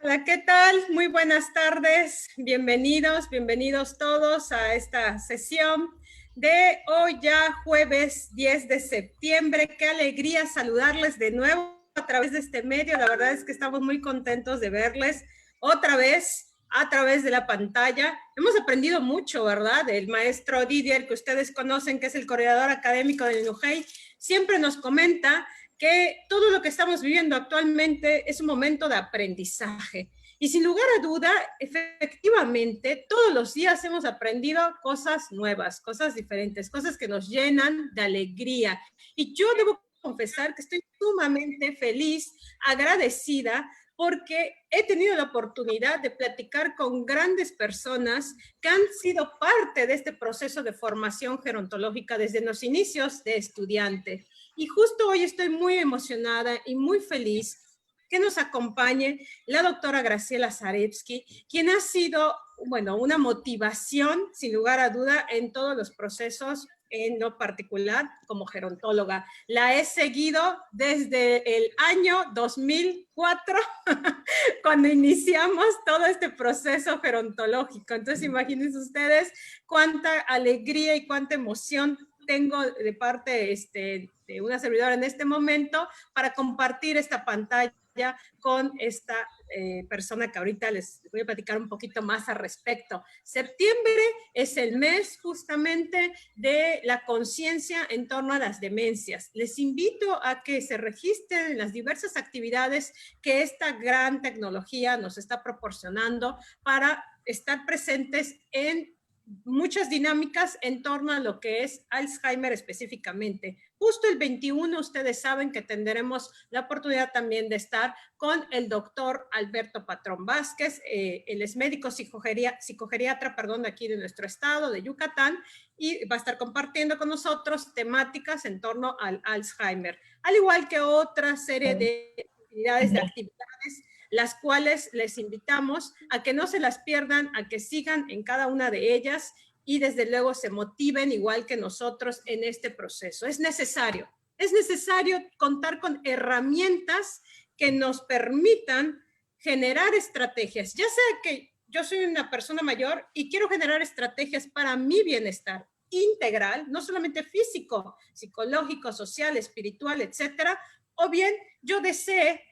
Hola, ¿qué tal? Muy buenas tardes. Bienvenidos todos a esta sesión de hoy ya jueves 10 de septiembre. Qué alegría saludarles de nuevo a través de este medio. La verdad es que estamos muy contentos de verles otra vez a través de la pantalla. Hemos aprendido mucho, ¿verdad? El maestro Didier, que ustedes conocen, que es el coordinador académico del INUJEI, siempre nos comenta que todo lo que estamos viviendo actualmente es un momento de aprendizaje. Y sin lugar a duda, efectivamente, todos los días hemos aprendido cosas nuevas, cosas diferentes, cosas que nos llenan de alegría. Y yo debo confesar que estoy sumamente feliz, agradecida, porque he tenido la oportunidad de platicar con grandes personas que han sido parte de este proceso de formación gerontológica desde los inicios de estudiante. Y justo hoy estoy muy emocionada y muy feliz que nos acompañe la doctora Graciela Zarevsky, quien ha sido, bueno, una motivación, sin lugar a duda, en todos los procesos, en lo particular como gerontóloga. La he seguido desde el año 2004, cuando iniciamos todo este proceso gerontológico. Entonces, imagínense ustedes cuánta alegría y cuánta emoción tengo de parte de una servidora en este momento para compartir esta pantalla con esta persona que ahorita les voy a platicar un poquito más al respecto. Septiembre es el mes justamente de la conciencia en torno a las demencias. Les invito a que se registren en las diversas actividades que esta gran tecnología nos está proporcionando para estar presentes en muchas dinámicas en torno a lo que es Alzheimer específicamente. Justo el 21, ustedes saben que tendremos la oportunidad también de estar con el doctor Alberto Patrón Vázquez, él es médico psicogeriatra, de aquí de nuestro estado, de Yucatán, y va a estar compartiendo con nosotros temáticas en torno al Alzheimer, al igual que otra serie de actividades las cuales les invitamos a que no se las pierdan, a que sigan en cada una de ellas y desde luego se motiven igual que nosotros en este proceso. Es necesario contar con herramientas que nos permitan generar estrategias, ya sea que yo soy una persona mayor y quiero generar estrategias para mi bienestar integral, no solamente físico, psicológico, social, espiritual, etcétera, o bien yo desee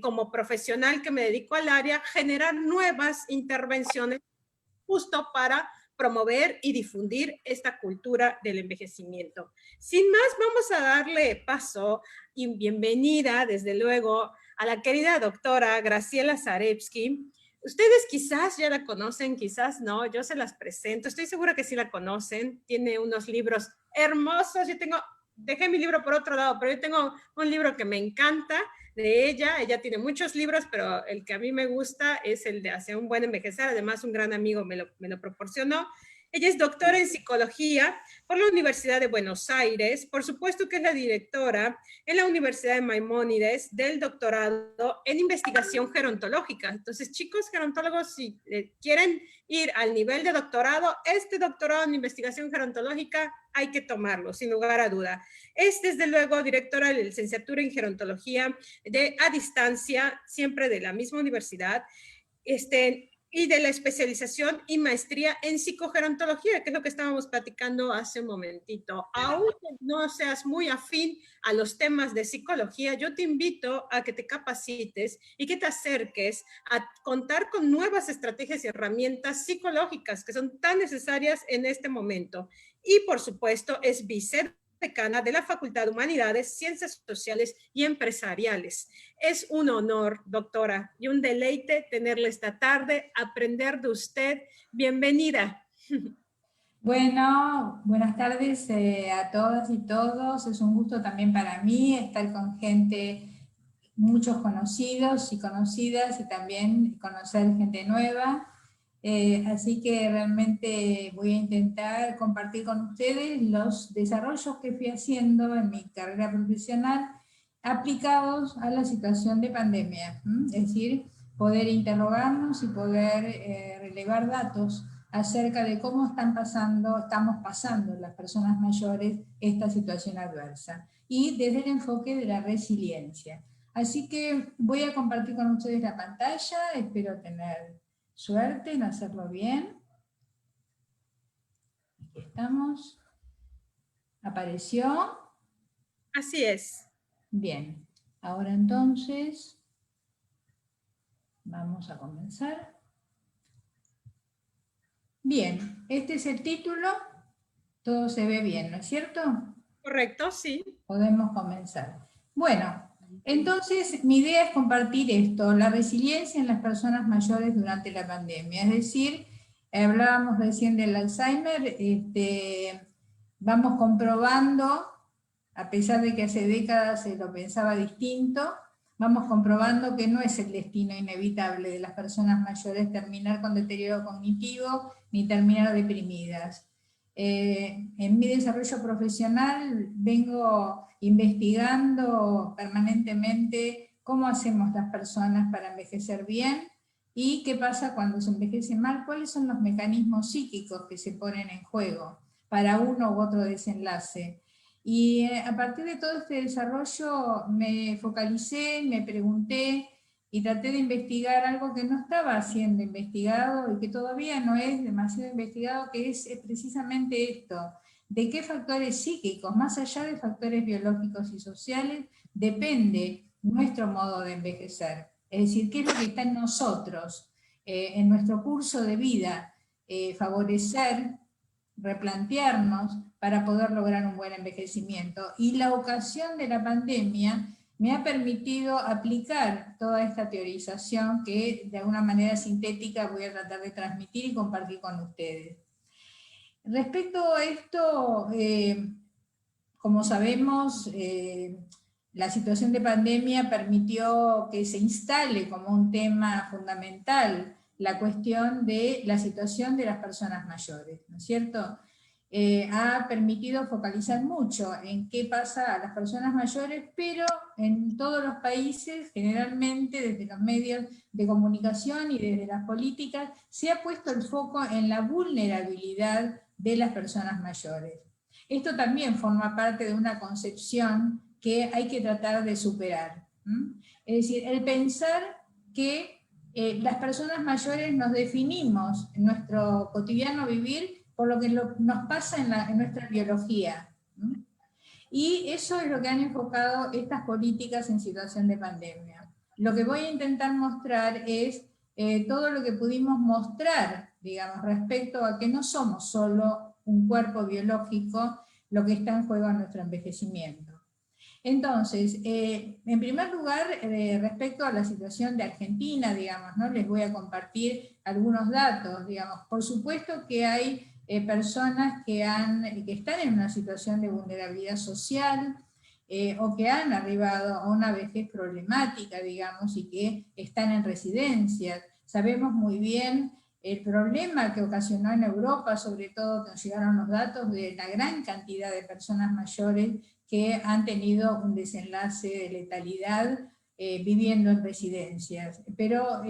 como profesional que me dedico al área, generar nuevas intervenciones justo para promover y difundir esta cultura del envejecimiento. Sin más, vamos a darle paso y bienvenida, desde luego, a la querida doctora Graciela Zarevsky. Ustedes quizás ya la conocen, quizás no, yo se las presento, estoy segura que sí la conocen, tiene unos libros hermosos, dejé mi libro por otro lado, pero yo tengo un libro que me encanta, de ella tiene muchos libros, pero el que a mí me gusta es el de Hacia un buen envejecer, además un gran amigo me lo proporcionó. Ella es doctora en psicología por la Universidad de Buenos Aires, por supuesto que es la directora en la Universidad de Maimónides del doctorado en investigación gerontológica. Entonces, chicos gerontólogos, si quieren ir al nivel de doctorado, este doctorado en investigación gerontológica hay que tomarlo, sin lugar a duda. Es, desde luego, directora de licenciatura en gerontología a distancia, siempre de la misma universidad, y de la especialización y maestría en psicogerontología, que es lo que estábamos platicando hace un momentito. Aunque no seas muy afín a los temas de psicología, yo te invito a que te capacites y que te acerques a contar con nuevas estrategias y herramientas psicológicas que son tan necesarias en este momento. Y, por supuesto, es vicedecana de la Facultad de Humanidades, Ciencias Sociales y Empresariales. Es un honor, doctora, y un deleite tenerla esta tarde, aprender de usted. Bienvenida. Bueno, buenas tardes a todas y todos. Es un gusto también para mí estar con gente, muchos conocidos y conocidas, y también conocer gente nueva. Así que realmente voy a intentar compartir con ustedes los desarrollos que fui haciendo en mi carrera profesional aplicados a la situación de pandemia. Es decir, poder interrogarnos y poder relevar datos acerca de cómo estamos pasando las personas mayores esta situación adversa, y desde el enfoque de la resiliencia. Así que voy a compartir con ustedes la pantalla, espero tener suerte en hacerlo bien. Aquí estamos. ¿Apareció? Así es. Bien, ahora entonces vamos a comenzar. Bien, este es el título, todo se ve bien, ¿no es cierto? Correcto, sí. Podemos comenzar. Bueno, entonces mi idea es compartir esto, la resiliencia en las personas mayores durante la pandemia. Es decir, hablábamos recién del Alzheimer, vamos comprobando, a pesar de que hace décadas se lo pensaba distinto, vamos comprobando que no es el destino inevitable de las personas mayores terminar con deterioro cognitivo ni terminar deprimidas. En mi desarrollo profesional vengo investigando permanentemente cómo hacemos las personas para envejecer bien y qué pasa cuando se envejece mal, cuáles son los mecanismos psíquicos que se ponen en juego para uno u otro desenlace. Y a partir de todo este desarrollo me focalicé, me pregunté y traté de investigar algo que no estaba siendo investigado y que todavía no es demasiado investigado, que es precisamente esto: de qué factores psíquicos, más allá de factores biológicos y sociales, depende nuestro modo de envejecer. Es decir, qué es lo que está en nosotros, en nuestro curso de vida, favorecer, replantearnos para poder lograr un buen envejecimiento. Y la ocasión de la pandemia me ha permitido aplicar toda esta teorización que de alguna manera sintética voy a tratar de transmitir y compartir con ustedes. Respecto a esto, como sabemos, la situación de pandemia permitió que se instale como un tema fundamental la cuestión de la situación de las personas mayores, ¿no es cierto? Ha permitido focalizar mucho en qué pasa a las personas mayores, pero en todos los países, generalmente desde los medios de comunicación y desde las políticas, se ha puesto el foco en la vulnerabilidad de las personas mayores. Esto también forma parte de una concepción que hay que tratar de superar. Es decir, el pensar que las personas mayores nos definimos en nuestro cotidiano vivir por lo que nos pasa en nuestra biología. Y eso es lo que han enfocado estas políticas en situación de pandemia. Lo que voy a intentar mostrar es todo lo que pudimos mostrar, digamos, respecto a que no somos solo un cuerpo biológico lo que está en juego en nuestro envejecimiento. Entonces, en primer lugar, respecto a la situación de Argentina, digamos, ¿no? Les voy a compartir algunos datos, digamos. Por supuesto que hay personas que están en una situación de vulnerabilidad social, o que han arribado a una vejez problemática, digamos, y que están en residencias. Sabemos muy bien el problema que ocasionó en Europa, sobre todo nos llegaron los datos de la gran cantidad de personas mayores que han tenido un desenlace de letalidad viviendo en residencias. Pero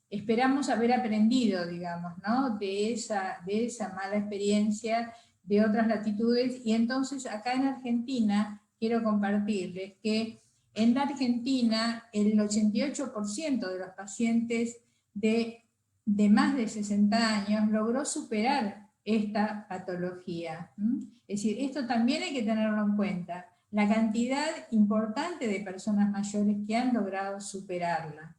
esperamos haber aprendido, digamos, ¿no? de esa mala experiencia de otras latitudes, y entonces acá en Argentina quiero compartirles que en la Argentina el 88% de los pacientes de más de 60 años logró superar esta patología. Es decir, esto también hay que tenerlo en cuenta, la cantidad importante de personas mayores que han logrado superarla.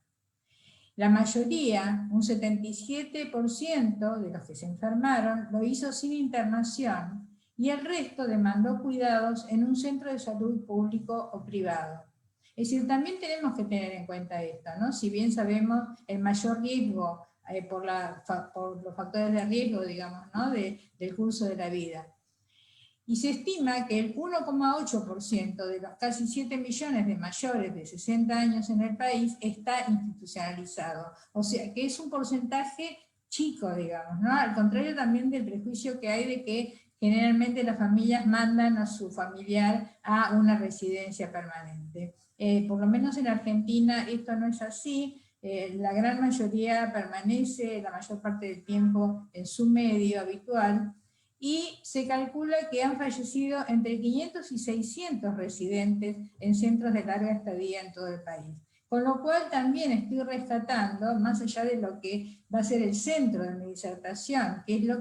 La mayoría, un 77% de los que se enfermaron, lo hizo sin internación, y el resto demandó cuidados en un centro de salud público o privado. Es decir, también tenemos que tener en cuenta esto, ¿no? Si bien sabemos el mayor riesgo por los factores de riesgo, digamos, ¿no? del curso de la vida. Y se estima que el 1,8% de los casi 7 millones de mayores de 60 años en el país está institucionalizado. O sea, que es un porcentaje chico, digamos, ¿no? Al contrario también del prejuicio que hay de que generalmente las familias mandan a su familiar a una residencia permanente. Por lo menos en Argentina esto no es así. La gran mayoría permanece la mayor parte del tiempo en su medio habitual. y se calcula que han fallecido entre 500 y 600 residentes en centros de larga estadía en todo el país. Con lo cual también estoy rescatando, más allá de lo que va a ser el centro de mi disertación, que es lo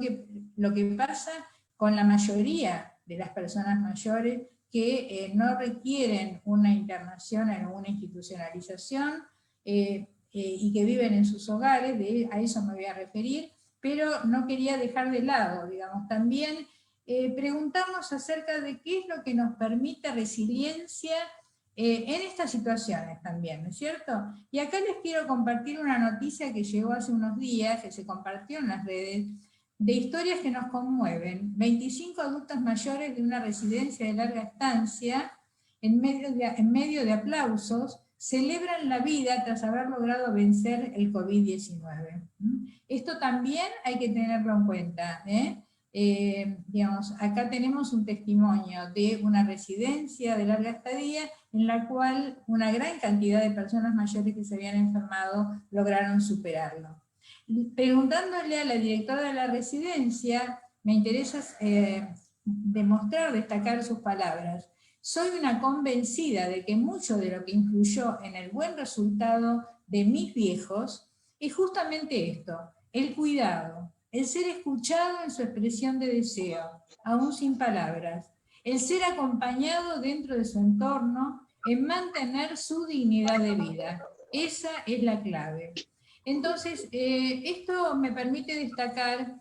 que pasa con la mayoría de las personas mayores que no requieren una internación en una institucionalización y que viven en sus hogares, a eso me voy a referir, pero no quería dejar de lado, digamos, también preguntarnos acerca de qué es lo que nos permite resiliencia en estas situaciones también, ¿no es cierto? Y acá les quiero compartir una noticia que llegó hace unos días, que se compartió en las redes, de historias que nos conmueven. 25 adultos mayores de una residencia de larga estancia, en medio de aplausos, celebran la vida tras haber logrado vencer el COVID-19. Esto también hay que tenerlo en cuenta, digamos, acá tenemos un testimonio de una residencia de larga estadía en la cual una gran cantidad de personas mayores que se habían enfermado lograron superarlo. Preguntándole a la directora de la residencia, me interesa destacar sus palabras. Soy una convencida de que mucho de lo que influyó en el buen resultado de mis viejos es justamente esto, el cuidado, el ser escuchado en su expresión de deseo, aún sin palabras, el ser acompañado dentro de su entorno, en mantener su dignidad de vida. Esa es la clave. Entonces, esto me permite destacar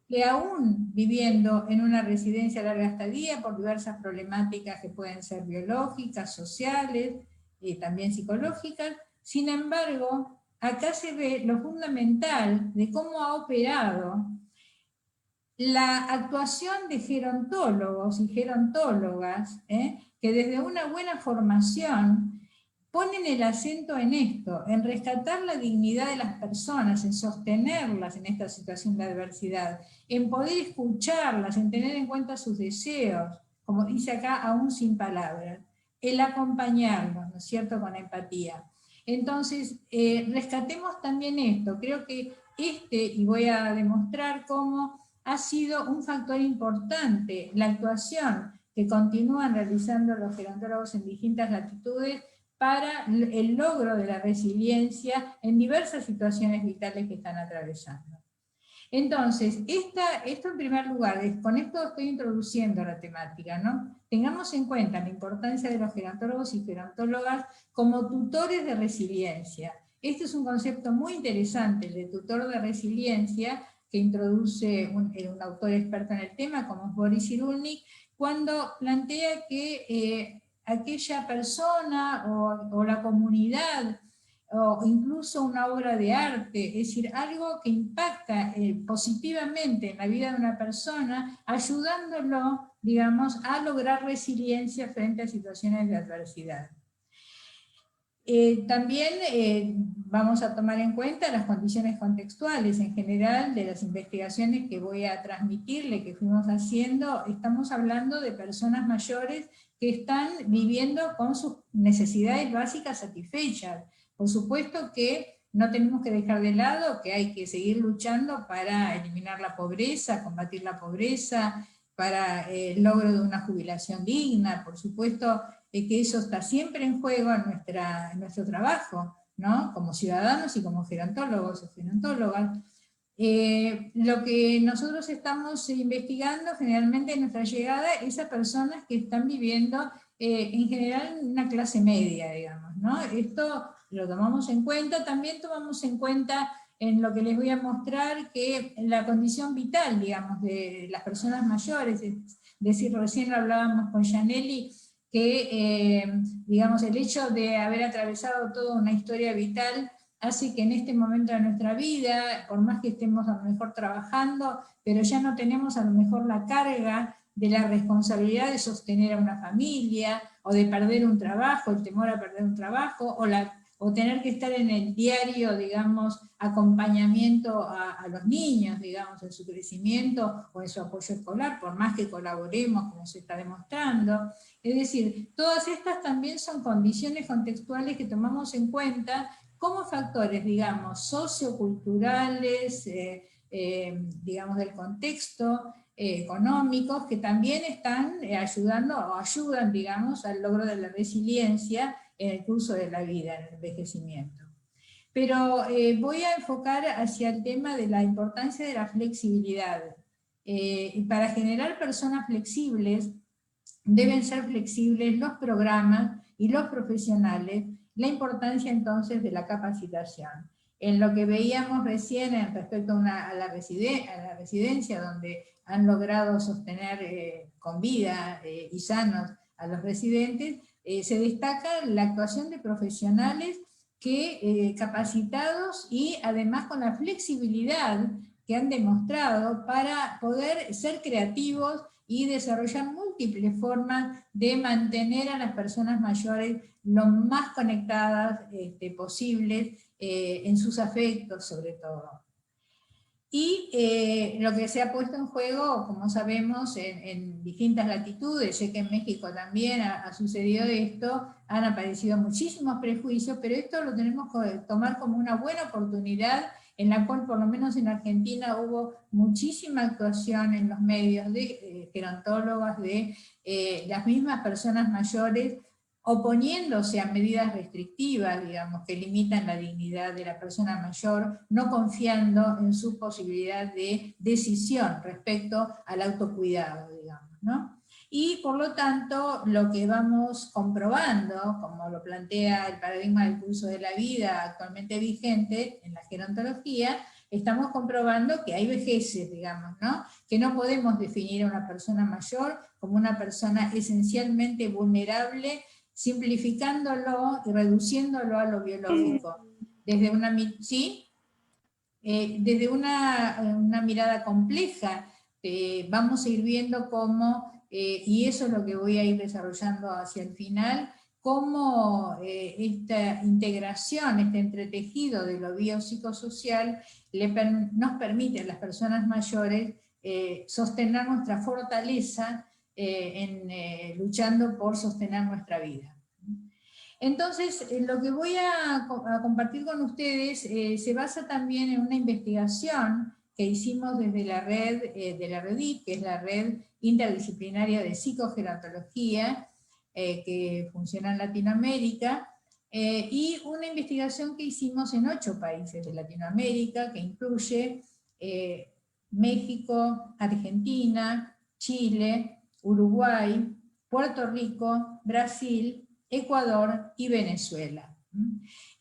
que aún viviendo en una residencia a larga estadía por diversas problemáticas que pueden ser biológicas, sociales, también psicológicas, sin embargo, acá se ve lo fundamental de cómo ha operado la actuación de gerontólogos y gerontólogas, que desde una buena formación ponen el acento en esto, en rescatar la dignidad de las personas, en sostenerlas en esta situación de adversidad, en poder escucharlas, en tener en cuenta sus deseos, como dice acá, aún sin palabras, el acompañarlos, ¿no es cierto?, con empatía. Entonces, rescatemos también esto, creo que y voy a demostrar cómo ha sido un factor importante la actuación que continúan realizando los gerontólogos en distintas latitudes para el logro de la resiliencia en diversas situaciones vitales que están atravesando. Entonces, esto en primer lugar, con esto estoy introduciendo la temática, ¿no? Tengamos en cuenta la importancia de los gerontólogos y gerontólogas como tutores de resiliencia. Este es un concepto muy interesante, el de tutor de resiliencia, que introduce un autor experto en el tema, como es Boris Cyrulnik, cuando plantea que aquella persona o la comunidad o incluso una obra de arte, es decir, algo que impacta positivamente en la vida de una persona, ayudándolo, digamos, a lograr resiliencia frente a situaciones de adversidad. También vamos a tomar en cuenta las condiciones contextuales en general de las investigaciones que voy a transmitirle, que fuimos haciendo. Estamos hablando de personas mayores que están viviendo con sus necesidades básicas satisfechas. Por supuesto que no tenemos que dejar de lado que hay que seguir luchando para eliminar la pobreza, combatir la pobreza, para el logro de una jubilación digna, por supuesto que eso está siempre en juego en nuestro trabajo, ¿no? Como ciudadanos y como gerontólogos o gerontólogas. Lo que nosotros estamos investigando generalmente en nuestra llegada es a personas que están viviendo en general una clase media, digamos, ¿no? Esto lo tomamos en cuenta, también tomamos en cuenta en lo que les voy a mostrar que la condición vital, digamos, de las personas mayores, es decir, recién lo hablábamos con Janelli, que digamos, el hecho de haber atravesado toda una historia vital hace que en este momento de nuestra vida, por más que estemos a lo mejor trabajando, pero ya no tenemos a lo mejor la carga de la responsabilidad de sostener a una familia, o de perder un trabajo, el temor a perder un trabajo, o tener que estar en el diario, digamos, acompañamiento a los niños, digamos, en su crecimiento o en su apoyo escolar, por más que colaboremos, como se está demostrando. Es decir, todas estas también son condiciones contextuales que tomamos en cuenta como factores, digamos, socioculturales, digamos, del contexto, económicos que también están ayudando o ayudan, digamos, al logro de la resiliencia en el curso de la vida, en el envejecimiento. Pero voy a enfocar hacia el tema de la importancia de la flexibilidad. Y para generar personas flexibles, deben ser flexibles los programas y los profesionales, la importancia entonces de la capacitación. En lo que veíamos recién respecto a la residencia, donde han logrado sostener con vida y sanos a los residentes, se destaca la actuación de profesionales que capacitados y además con la flexibilidad que han demostrado para poder ser creativos y desarrollar múltiples formas de mantener a las personas mayores lo más conectadas posibles en sus afectos sobre todo. Y lo que se ha puesto en juego, como sabemos, en distintas latitudes, sé que en México también ha sucedido esto, han aparecido muchísimos prejuicios, pero esto lo tenemos que tomar como una buena oportunidad en la cual por lo menos en Argentina hubo muchísima actuación en los medios de gerontólogas, de las mismas personas mayores, oponiéndose a medidas restrictivas, digamos, que limitan la dignidad de la persona mayor, no confiando en su posibilidad de decisión respecto al autocuidado, digamos, ¿no? Y por lo tanto, lo que vamos comprobando, como lo plantea el paradigma del curso de la vida actualmente vigente en la gerontología, estamos comprobando que hay vejeces, digamos, ¿no? Que no podemos definir a una persona mayor como una persona esencialmente vulnerable, simplificándolo y reduciéndolo a lo biológico. Desde una, ¿sí? Desde una mirada compleja, vamos a ir viendo cómo, y eso es lo que voy a ir desarrollando hacia el final, cómo esta integración, este entretejido de lo biopsicosocial nos permite a las personas mayores sostener nuestra fortaleza luchando por sostener nuestra vida. Entonces, lo que voy a compartir con ustedes se basa también en una investigación que hicimos desde la red de la REDIP, que es la Red Interdisciplinaria de Psicogerontología, que funciona en Latinoamérica, y una investigación que hicimos en 8 países de Latinoamérica, que incluye México, Argentina, Chile, Uruguay, Puerto Rico, Brasil, Ecuador y Venezuela.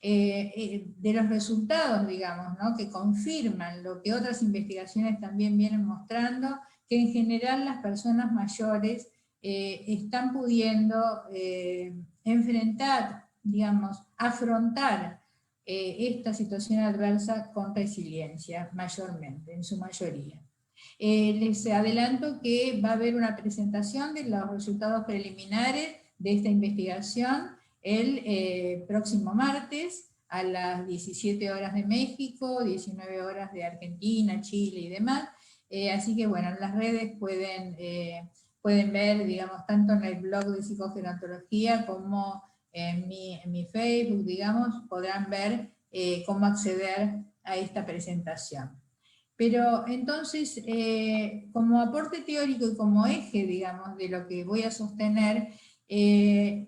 De los resultados, digamos, ¿no? Que confirman lo que otras investigaciones también vienen mostrando, que en general las personas mayores están pudiendo enfrentar, digamos, afrontar esta situación adversa con resiliencia, mayormente, en su mayoría. Les adelanto que va a haber una presentación de los resultados preliminares de esta investigación el próximo martes a las 17 horas de México, 19 horas de Argentina, Chile y demás. Así que bueno, en las redes pueden ver, digamos, tanto en el blog de psicogerontología como en mi Facebook, digamos, podrán ver cómo acceder a esta presentación. Pero entonces, como aporte teórico y como eje, digamos, de lo que voy a sostener, he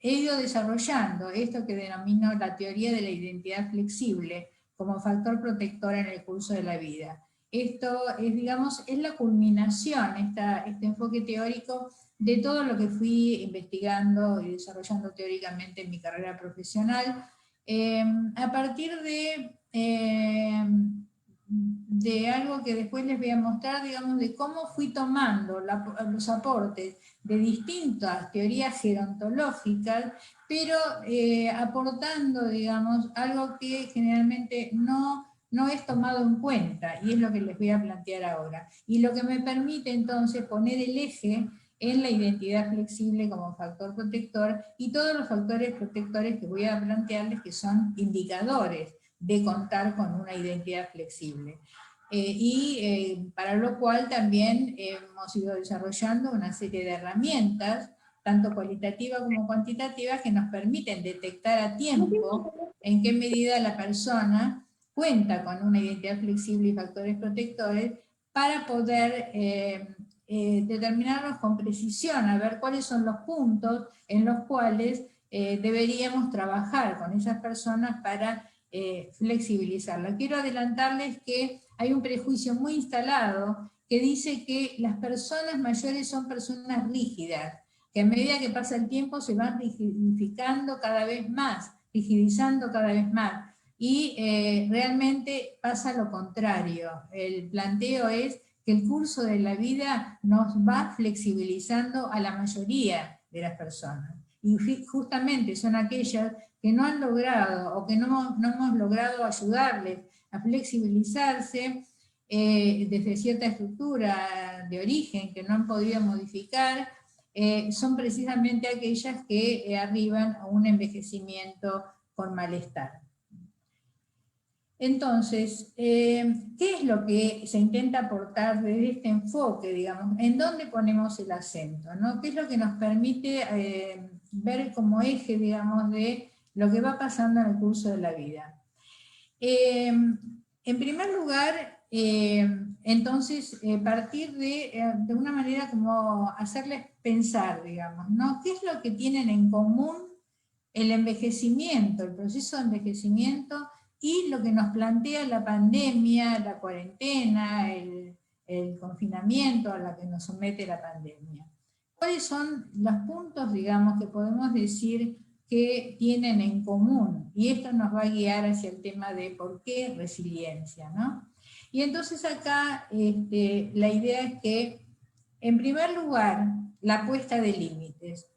ido desarrollando esto que denomino la teoría de la identidad flexible como factor protector en el curso de la vida. Esto es, digamos, es la culminación, este enfoque teórico de todo lo que fui investigando y desarrollando teóricamente en mi carrera profesional, a partir de algo que después les voy a mostrar, digamos, de cómo fui tomando los aportes de distintas teorías gerontológicas, pero aportando, digamos, algo que generalmente no es tomado en cuenta, y es lo que les voy a plantear ahora. Y lo que me permite entonces poner el eje en la identidad flexible como factor protector, y todos los factores protectores que voy a plantearles que son indicadores de contar con una identidad flexible. Para lo cual también hemos ido desarrollando una serie de herramientas, tanto cualitativas como cuantitativas, que nos permiten detectar a tiempo en qué medida la persona cuenta con una identidad flexible y factores protectores, para poder determinarlos con precisión, a ver cuáles son los puntos en los cuales deberíamos trabajar con esas personas para flexibilizarla. Quiero adelantarles que hay un prejuicio muy instalado que dice que las personas mayores son personas rígidas, que a medida que pasa el tiempo se van rigidificando cada vez más, rigidizando cada vez más. Y realmente pasa lo contrario. El planteo es que el curso de la vida nos va flexibilizando a la mayoría de las personas. Y justamente son aquellas que no han logrado o que no hemos logrado ayudarles a flexibilizarse desde cierta estructura de origen que no han podido modificar, son precisamente aquellas que arriban a un envejecimiento con malestar. Entonces, ¿qué es lo que se intenta aportar desde este enfoque, digamos? ¿En dónde ponemos el acento, ¿no? ¿Qué es lo que nos permite ver como eje, digamos, de lo que va pasando en el curso de la vida? En primer lugar, entonces, partir de una manera como hacerles pensar, digamos, ¿no? ¿Qué es lo que tienen en común el envejecimiento, el proceso de envejecimiento y lo que nos plantea la pandemia, la cuarentena, el confinamiento a la que nos somete la pandemia? ¿Cuáles son los puntos, digamos, que podemos decir que tienen en común? Y esto nos va a guiar hacia el tema de por qué resiliencia, ¿no? Y entonces acá la idea es que, en primer lugar, la puesta de límites.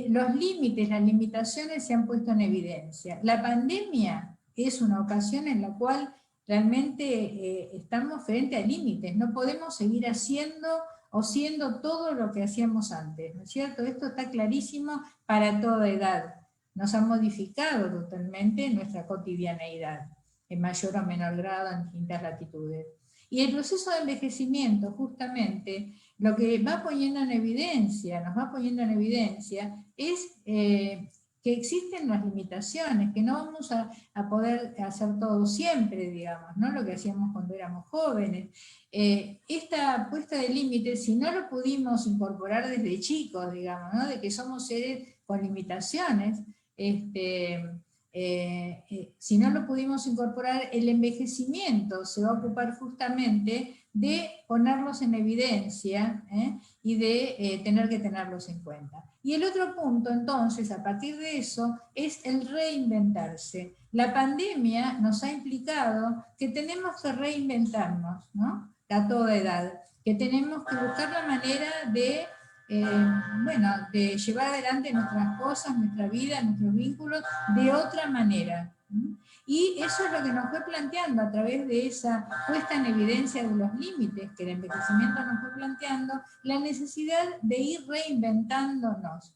Los límites, las limitaciones se han puesto en evidencia. La pandemia es una ocasión en la cual realmente estamos frente a límites. No podemos seguir haciendo o siendo todo lo que hacíamos antes, ¿no es cierto? Esto está clarísimo para toda edad. Nos ha modificado totalmente nuestra cotidianeidad, en mayor o menor grado, en distintas latitudes. Y el proceso de envejecimiento, justamente, lo que va poniendo en evidencia, nos va poniendo en evidencia, es que existen las limitaciones, que no vamos a poder hacer todo siempre, digamos, ¿no? Lo que hacíamos cuando éramos jóvenes. Esta puesta de límites, si no lo pudimos incorporar desde chicos, digamos, ¿no? De que somos seres con limitaciones, si no lo pudimos incorporar, el envejecimiento se va a ocupar justamente de ponerlos en evidencia y de tener que tenerlos en cuenta. Y el otro punto, entonces, a partir de eso, es el reinventarse. La pandemia nos ha implicado que tenemos que reinventarnos, ¿no? A toda edad, que tenemos que buscar la manera de de llevar adelante nuestras cosas, nuestra vida, nuestros vínculos de otra manera. Y eso es lo que nos fue planteando a través de esa puesta en evidencia de los límites que el envejecimiento nos fue planteando, la necesidad de ir reinventándonos.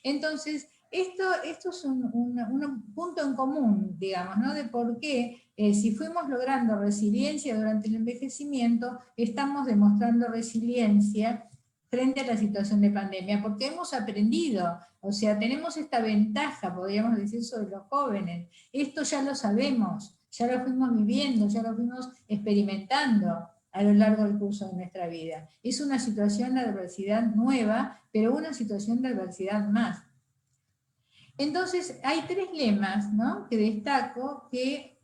Entonces, esto es un punto en común, digamos, ¿no? De por qué, si fuimos logrando resiliencia durante el envejecimiento, estamos demostrando resiliencia frente a la situación de pandemia, porque hemos aprendido, o sea, tenemos esta ventaja, podríamos decir, sobre los jóvenes. Esto ya lo sabemos, ya lo fuimos viviendo, ya lo fuimos experimentando a lo largo del curso de nuestra vida. Es una situación de adversidad nueva, pero una situación de adversidad más. Entonces, hay tres lemas, ¿no?, que destaco que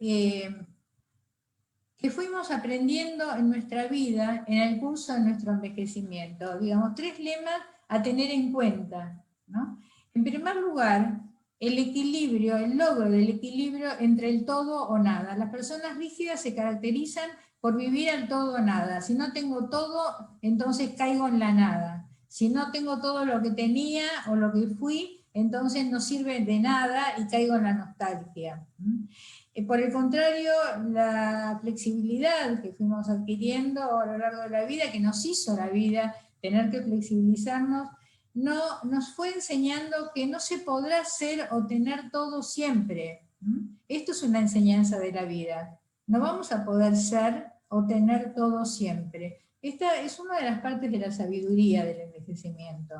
fuimos aprendiendo en nuestra vida, en el curso de nuestro envejecimiento. Digamos, tres lemas a tener en cuenta, ¿no? En primer lugar, el equilibrio, el logro del equilibrio entre el todo o nada. Las personas rígidas se caracterizan por vivir al todo o nada. Si no tengo todo, entonces caigo en la nada. Si no tengo todo lo que tenía o lo que fui, entonces no sirve de nada y caigo en la nostalgia. Por el contrario, la flexibilidad que fuimos adquiriendo a lo largo de la vida, que nos hizo la vida tener que flexibilizarnos, nos fue enseñando que no se podrá ser o tener todo siempre. Esto es una enseñanza de la vida. No vamos a poder ser o tener todo siempre. Esta es una de las partes de la sabiduría del envejecimiento.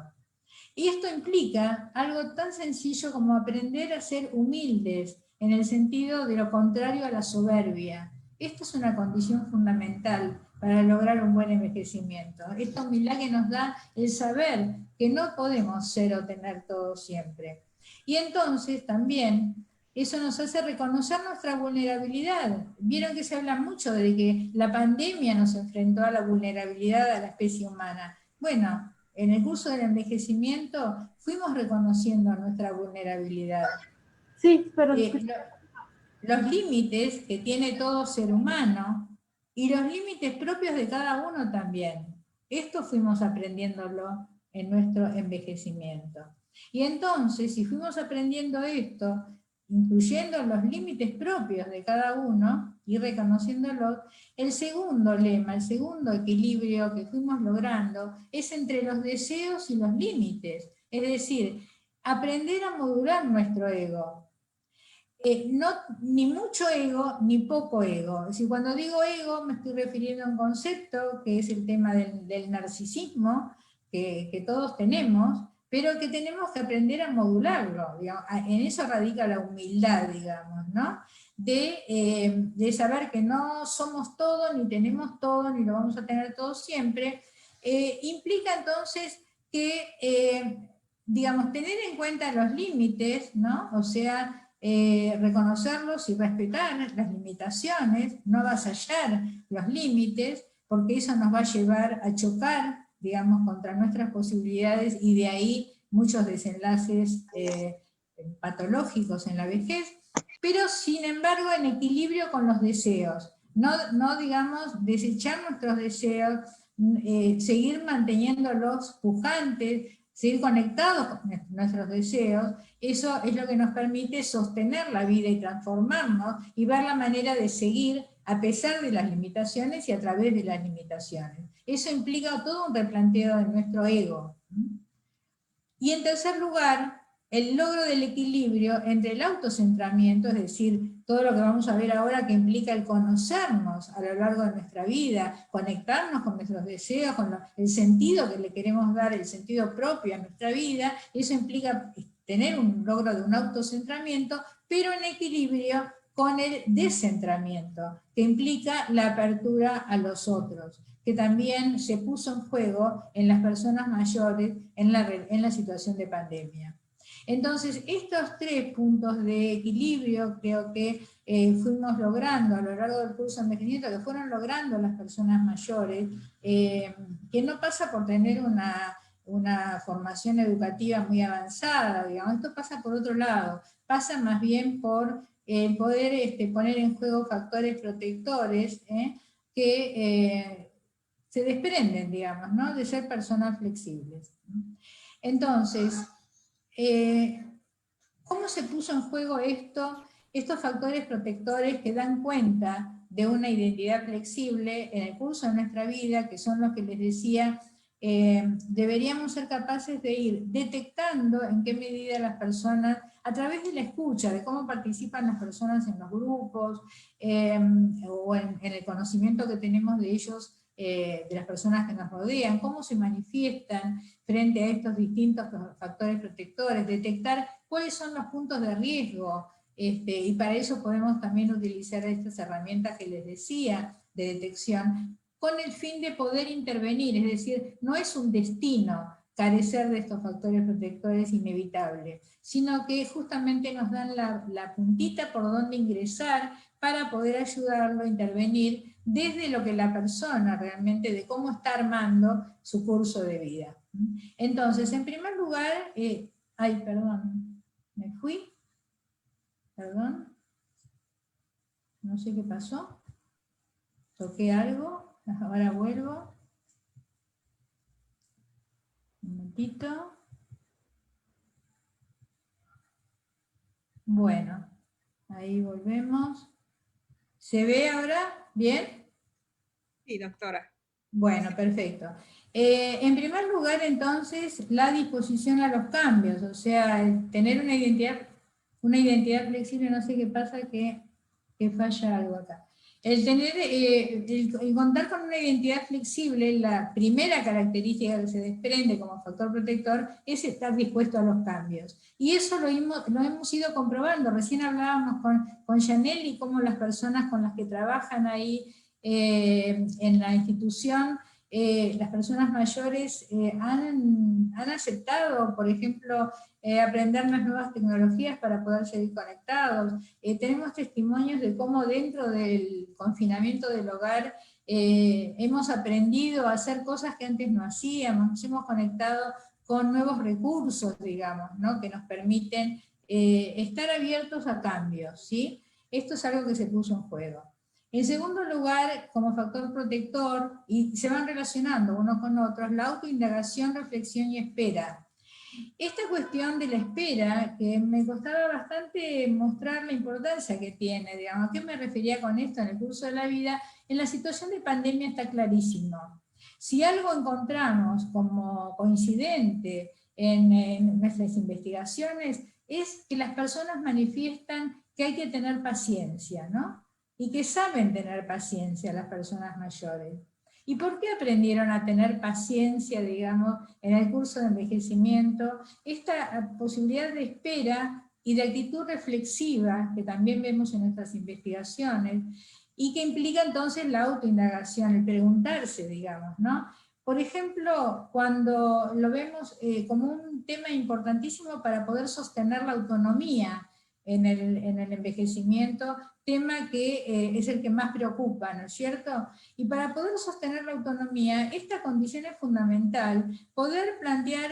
Y esto implica algo tan sencillo como aprender a ser humildes, en el sentido de lo contrario a la soberbia. Esta es una condición fundamental para lograr un buen envejecimiento. Esta humildad que nos da el saber que no podemos ser o tener todo siempre. Y entonces también eso nos hace reconocer nuestra vulnerabilidad. Vieron que se habla mucho de que la pandemia nos enfrentó a la vulnerabilidad de la especie humana. Bueno, en el curso del envejecimiento fuimos reconociendo nuestra vulnerabilidad. Sí, pero Los límites que tiene todo ser humano y los límites propios de cada uno también. Esto fuimos aprendiéndolo en nuestro envejecimiento. Y entonces, si fuimos aprendiendo esto, incluyendo los límites propios de cada uno y reconociéndolos, el segundo lema, el segundo equilibrio que fuimos logrando es entre los deseos y los límites. Es decir, aprender a modular nuestro ego. No, ni mucho ego, ni poco ego. Es decir, cuando digo ego me estoy refiriendo a un concepto que es el tema del narcisismo, que todos tenemos, pero que tenemos que aprender a modularlo. Digamos. En eso radica la humildad, digamos, ¿no? De saber que no somos todo, ni tenemos todo, ni lo vamos a tener todo siempre. Implica entonces que, digamos, tener en cuenta los límites, ¿no? O sea, reconocerlos y respetar las limitaciones, no avasallar los límites, porque eso nos va a llevar a chocar, digamos, contra nuestras posibilidades y de ahí muchos desenlaces patológicos en la vejez, pero sin embargo en equilibrio con los deseos, no digamos, desechar nuestros deseos, seguir manteniéndolos pujantes, seguir conectados con nuestros deseos. Eso es lo que nos permite sostener la vida y transformarnos y ver la manera de seguir a pesar de las limitaciones y a través de las limitaciones. Eso implica todo un replanteo de nuestro ego. Y en tercer lugar, el logro del equilibrio entre el autocentramiento, es decir, todo lo que vamos a ver ahora que implica el conocernos a lo largo de nuestra vida, conectarnos con nuestros deseos, con el sentido que le queremos dar, el sentido propio a nuestra vida, eso implica tener un logro de un autocentramiento, pero en equilibrio con el descentramiento, que implica la apertura a los otros, que también se puso en juego en las personas mayores en la situación de pandemia. Entonces, estos 3 puntos de equilibrio creo que fuimos logrando a lo largo del curso de envejecimiento, que fueron logrando las personas mayores, que no pasa por tener una formación educativa muy avanzada, digamos, esto pasa por otro lado, pasa más bien por poder poner en juego factores protectores que se desprenden, digamos, ¿no? De ser personas flexibles. Entonces, ¿cómo se puso en juego estos factores protectores que dan cuenta de una identidad flexible en el curso de nuestra vida, que son los que les decía, deberíamos ser capaces de ir detectando en qué medida las personas, a través de la escucha, de cómo participan las personas en los grupos, o en el conocimiento que tenemos de ellos, de las personas que nos rodean, cómo se manifiestan frente a estos distintos factores protectores, detectar cuáles son los puntos de riesgo, y para eso podemos también utilizar estas herramientas que les decía de detección, con el fin de poder intervenir, es decir, no es un destino carecer de estos factores protectores inevitable, sino que justamente nos dan la puntita por donde ingresar para poder ayudarlo a intervenir desde lo que la persona realmente, de cómo está armando su curso de vida. Entonces, en primer lugar, ay, perdón, me fui, perdón, no sé qué pasó, toqué algo, ahora vuelvo, un momentito. Bueno, ahí volvemos. ¿Se ve ahora? ¿Bien? Sí, doctora. Bueno, perfecto. En primer lugar, entonces, la disposición a los cambios, o sea, el tener una identidad flexible, no sé qué pasa, que falla algo acá. El contar con una identidad flexible, la primera característica que se desprende como factor protector es estar dispuesto a los cambios. Y eso lo hemos ido comprobando. Recién hablábamos con Janelle y cómo las personas con las que trabajan ahí en la institución, las personas mayores han aceptado, por ejemplo, aprender las nuevas tecnologías para poder seguir conectados. Tenemos testimonios de cómo dentro del confinamiento del hogar hemos aprendido a hacer cosas que antes no hacíamos, nos hemos conectado con nuevos recursos, digamos, ¿no? Que nos permiten estar abiertos a cambios, ¿sí? Esto es algo que se puso en juego. En segundo lugar, como factor protector, y se van relacionando unos con otros, la autoindagación, reflexión y espera. Esta cuestión de la espera, que me costaba bastante mostrar la importancia que tiene, digamos, ¿a qué me refería con esto en el curso de la vida? En la situación de pandemia está clarísimo. Si algo encontramos como coincidente en nuestras investigaciones, es que las personas manifiestan que hay que tener paciencia, ¿no? Y que saben tener paciencia las personas mayores. ¿Y por qué aprendieron a tener paciencia, digamos, en el curso de envejecimiento? Esta posibilidad de espera y de actitud reflexiva, que también vemos en nuestras investigaciones, y que implica entonces la autoindagación, el preguntarse, digamos, ¿no? Por ejemplo, cuando lo vemos como un tema importantísimo para poder sostener la autonomía en el envejecimiento, tema que es el que más preocupa, ¿no es cierto? Y para poder sostener la autonomía, esta condición es fundamental, poder plantear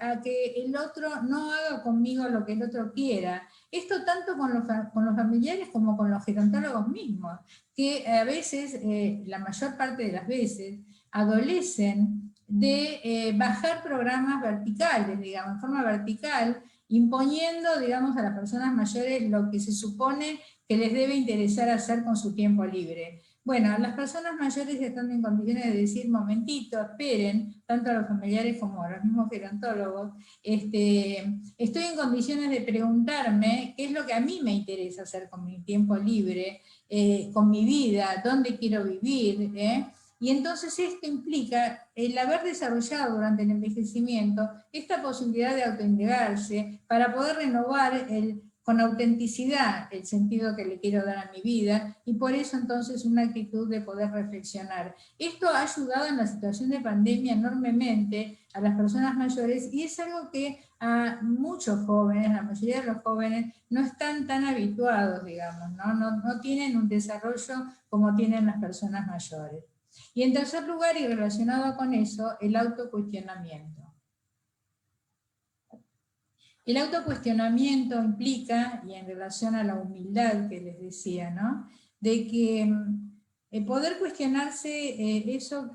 a que el otro no haga conmigo lo que el otro quiera. Esto tanto con los familiares como con los gerontólogos mismos, que a veces, la mayor parte de las veces, adolecen de bajar programas verticales, digamos, en forma vertical, imponiendo, digamos, a las personas mayores lo que se supone que les debe interesar hacer con su tiempo libre. Bueno, las personas mayores están en condiciones de decir, momentito, esperen, tanto a los familiares como a los mismos gerontólogos, estoy en condiciones de preguntarme qué es lo que a mí me interesa hacer con mi tiempo libre, con mi vida, dónde quiero vivir, y entonces esto implica el haber desarrollado durante el envejecimiento esta posibilidad de autointegrarse para poder renovar con autenticidad el sentido que le quiero dar a mi vida, y por eso entonces una actitud de poder reflexionar. Esto ha ayudado en la situación de pandemia enormemente a las personas mayores, y es algo que a muchos jóvenes, la mayoría de los jóvenes, no están tan habituados, digamos, no tienen un desarrollo como tienen las personas mayores. Y en tercer lugar, y relacionado con eso, el autocuestionamiento. El autocuestionamiento implica, y en relación a la humildad que les decía, ¿no? De que poder cuestionarse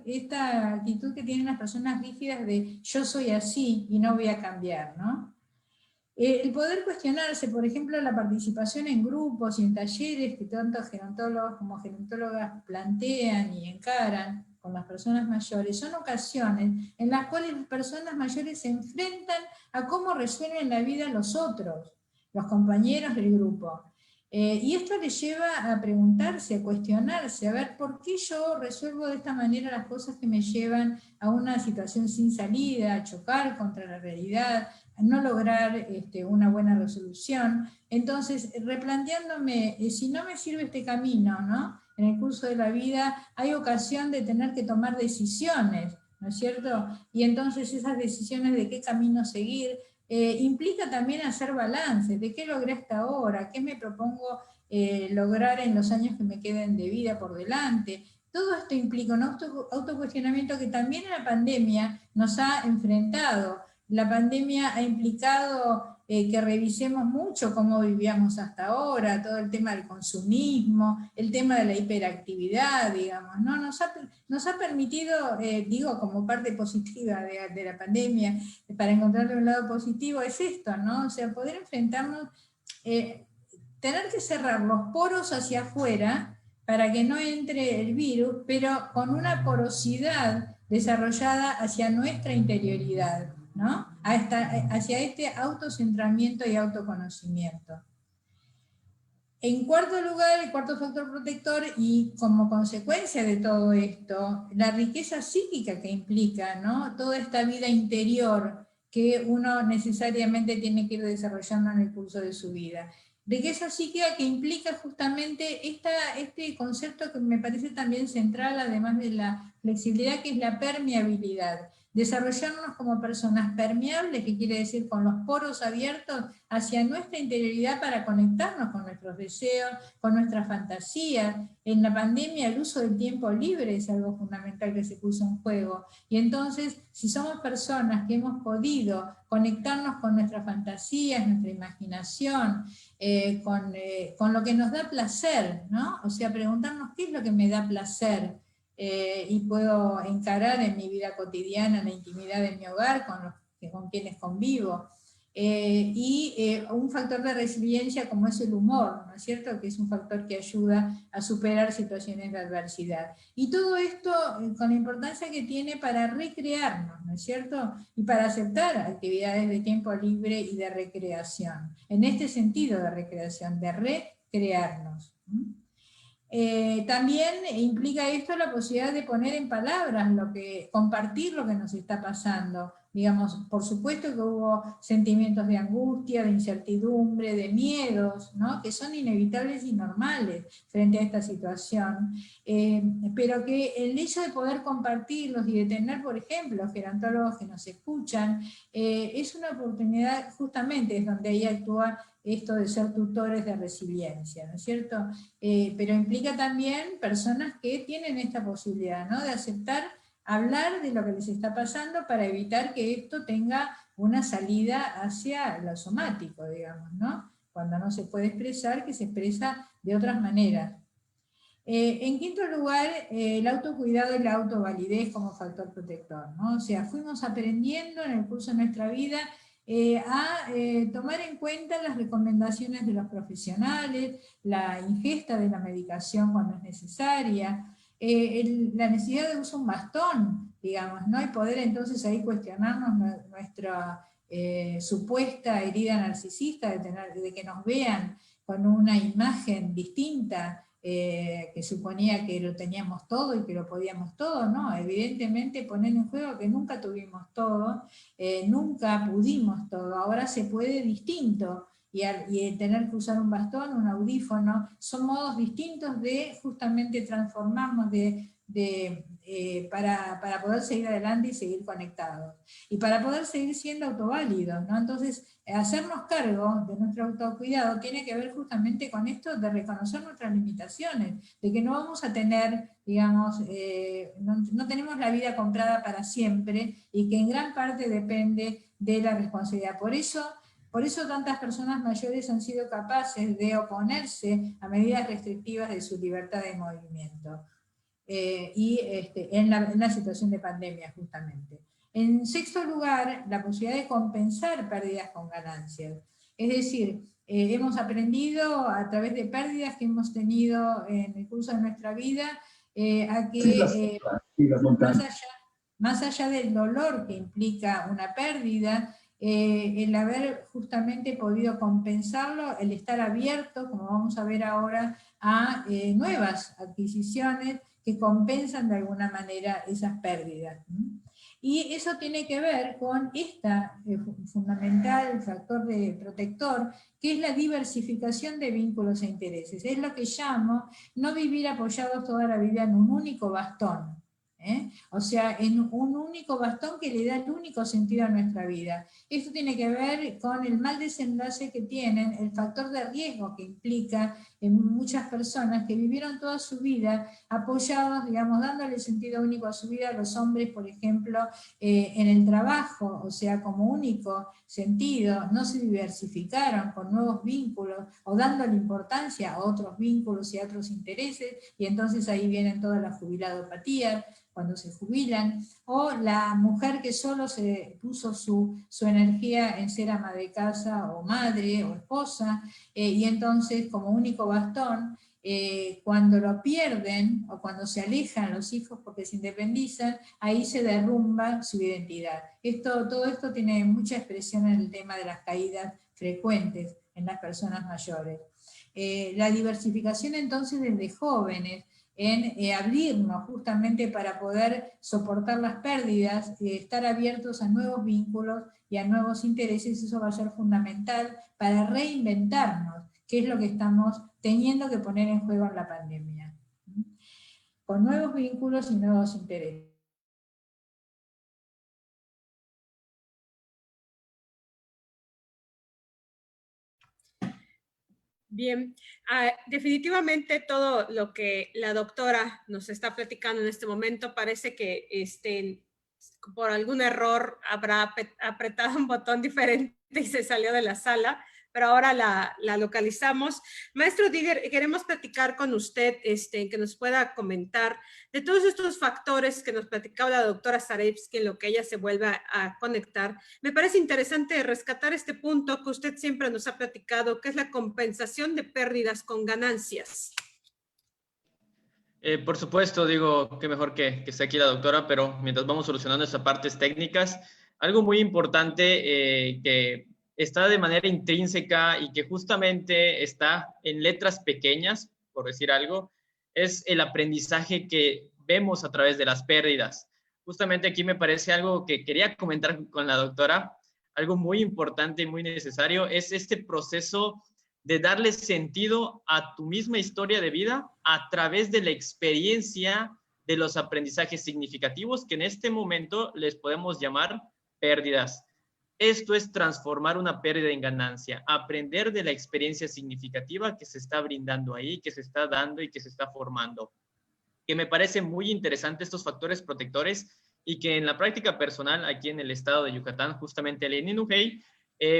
esta actitud que tienen las personas rígidas de yo soy así y no voy a cambiar, ¿no? El poder cuestionarse, por ejemplo, la participación en grupos y en talleres que tanto gerontólogos como gerontólogas plantean y encaran con las personas mayores, son ocasiones en las cuales las personas mayores se enfrentan a cómo resuelven la vida los otros, los compañeros del grupo. Y esto les lleva a preguntarse, a cuestionarse, a ver por qué yo resuelvo de esta manera las cosas que me llevan a una situación sin salida, a chocar contra la realidad, a no lograr una buena resolución. Entonces, replanteándome, si no me sirve este camino, ¿no? En el curso de la vida hay ocasión de tener que tomar decisiones, ¿no es cierto? Y entonces esas decisiones de qué camino seguir, implica también hacer balance, de qué logré hasta ahora, qué me propongo lograr en los años que me queden de vida por delante. Todo esto implica un autocuestionamiento que también en la pandemia nos ha enfrentado. La pandemia ha implicado que revisemos mucho cómo vivíamos hasta ahora, todo el tema del consumismo, el tema de la hiperactividad, digamos, ¿no? Nos ha permitido, digo, como parte positiva de la pandemia, para encontrarle un lado positivo, es esto, ¿no? O sea, poder enfrentarnos, tener que cerrar los poros hacia afuera para que no entre el virus, pero con una porosidad desarrollada hacia nuestra interioridad, ¿no? Hacia este autocentramiento y autoconocimiento. En cuarto lugar, el cuarto factor protector, y como consecuencia de todo esto, la riqueza psíquica que implica, ¿no? Toda esta vida interior que uno necesariamente tiene que ir desarrollando en el curso de su vida. Riqueza psíquica que implica justamente este concepto que me parece también central, además de la flexibilidad, que es la permeabilidad. Desarrollarnos como personas permeables, que quiere decir con los poros abiertos hacia nuestra interioridad para conectarnos con nuestros deseos, con nuestras fantasías. En la pandemia el uso del tiempo libre es algo fundamental que se puso en juego. Y entonces, si somos personas que hemos podido conectarnos con nuestras fantasías, nuestra imaginación, con lo que nos da placer, ¿no? O sea, preguntarnos qué es lo que me da placer, y puedo encarar en mi vida cotidiana, en la intimidad de mi hogar, con quienes convivo. Un factor de resiliencia como es el humor, ¿no es cierto?, que es un factor que ayuda a superar situaciones de adversidad. Y todo esto con la importancia que tiene para recrearnos, ¿no es cierto?, y para aceptar actividades de tiempo libre y de recreación. En este sentido de recreación, de recrearnos. También implica esto la posibilidad de poner en palabras, compartir lo que nos está pasando. Digamos, por supuesto que hubo sentimientos de angustia, de incertidumbre, de miedos, ¿no?, que son inevitables y normales frente a esta situación, pero que el hecho de poder compartirlos y de tener, por ejemplo, gerontólogos que nos escuchan, es una oportunidad, justamente es donde ahí actúa esto de ser tutores de resiliencia, ¿no es cierto? Pero implica también personas que tienen esta posibilidad, ¿no?, de aceptar hablar de lo que les está pasando para evitar que esto tenga una salida hacia lo somático, digamos, ¿no? Cuando no se puede expresar, que se expresa de otras maneras. En quinto lugar, el autocuidado y la autovalidez como factor protector, ¿no? O sea, fuimos aprendiendo en el curso de nuestra vida a tomar en cuenta las recomendaciones de los profesionales, la ingesta de la medicación cuando es necesaria, la necesidad de usar un bastón, digamos, ¿no? Y poder entonces ahí cuestionarnos nuestra supuesta herida narcisista, de que nos vean con una imagen distinta, que suponía que lo teníamos todo y que lo podíamos todo. No, evidentemente poner en juego que nunca tuvimos todo, nunca pudimos todo, ahora se puede distinto, y el tener que usar un bastón, un audífono, son modos distintos de justamente transformarnos para poder seguir adelante y seguir conectados, y para poder seguir siendo autoválidos, ¿no? Entonces, hacernos cargo de nuestro autocuidado tiene que ver justamente con esto de reconocer nuestras limitaciones, de que no vamos a tener, digamos, no tenemos la vida comprada para siempre, y que en gran parte depende de la responsabilidad. Por eso tantas personas mayores han sido capaces de oponerse a medidas restrictivas de su libertad de movimiento. En la situación de pandemia, justamente. En sexto lugar, la posibilidad de compensar pérdidas con ganancias. Es decir, hemos aprendido a través de pérdidas que hemos tenido en el curso de nuestra vida, a que más allá del dolor que implica una pérdida, el haber justamente podido compensarlo, el estar abierto, como vamos a ver ahora, a nuevas adquisiciones que compensan de alguna manera esas pérdidas. Y eso tiene que ver con fundamental factor de protector, que es la diversificación de vínculos e intereses. Es lo que llamo no vivir apoyados toda la vida en un único bastón. O sea, en un único bastón que le da el único sentido a nuestra vida. Esto tiene que ver con el mal desenlace que tienen, el factor de riesgo que implica en muchas personas que vivieron toda su vida apoyados, digamos, dándole sentido único a su vida. Los hombres, por ejemplo, en el trabajo, o sea, como único sentido, no se diversificaron con nuevos vínculos o dándole importancia a otros vínculos y a otros intereses, y entonces ahí vienen todas las jubiladopatías cuando se jubilan, o la mujer que solo se puso su energía en ser ama de casa o madre o esposa, y entonces como único bastón, cuando lo pierden o cuando se alejan los hijos porque se independizan, ahí se derrumba su identidad. Todo esto tiene mucha expresión en el tema de las caídas frecuentes en las personas mayores. La diversificación entonces desde jóvenes, en abrirnos justamente para poder soportar las pérdidas, estar abiertos a nuevos vínculos y a nuevos intereses, eso va a ser fundamental para reinventarnos, qué es lo que estamos teniendo que poner en juego en la pandemia, con nuevos vínculos y nuevos intereses. Bien, definitivamente todo lo que la doctora nos está platicando en este momento parece que por algún error habrá apretado un botón diferente y se salió de la sala, pero ahora la localizamos. Maestro Didier, queremos platicar con usted, que nos pueda comentar de todos estos factores que nos platicaba la doctora Zarevsky en lo que ella se vuelve a conectar. Me parece interesante rescatar este punto que usted siempre nos ha platicado, que es la compensación de pérdidas con ganancias. Por supuesto, digo, qué mejor que esté aquí la doctora, pero mientras vamos solucionando esas partes técnicas, algo muy importante que está de manera intrínseca y que justamente está en letras pequeñas, por decir algo, es el aprendizaje que vemos a través de las pérdidas. Justamente aquí me parece algo que quería comentar con la doctora, algo muy importante y muy necesario, es este proceso de darle sentido a tu misma historia de vida a través de la experiencia de los aprendizajes significativos que en este momento les podemos llamar pérdidas. Esto es transformar una pérdida en ganancia, aprender de la experiencia significativa que se está brindando ahí, que se está dando y que se está formando. Que me parece muy interesante estos factores protectores y que en la práctica personal aquí en el estado de Yucatán, justamente en Ninujey,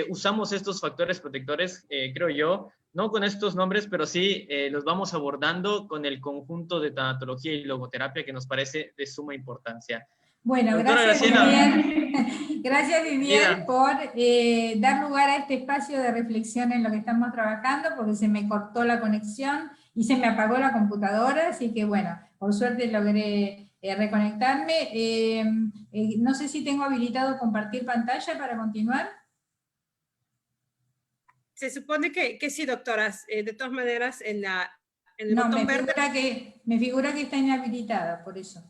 usamos estos factores protectores, creo yo, no con estos nombres, pero sí los vamos abordando con el conjunto de tanatología y logoterapia que nos parece de suma importancia. Bueno, doctora gracias Didier, gracias Didier por dar lugar a este espacio de reflexión en lo que estamos trabajando, porque se me cortó la conexión y se me apagó la computadora, así que bueno, por suerte logré reconectarme. No sé si tengo habilitado compartir pantalla para continuar. Se supone que sí, doctoras. De todas maneras, en el no, botón verde... me figura que está inhabilitada, por eso.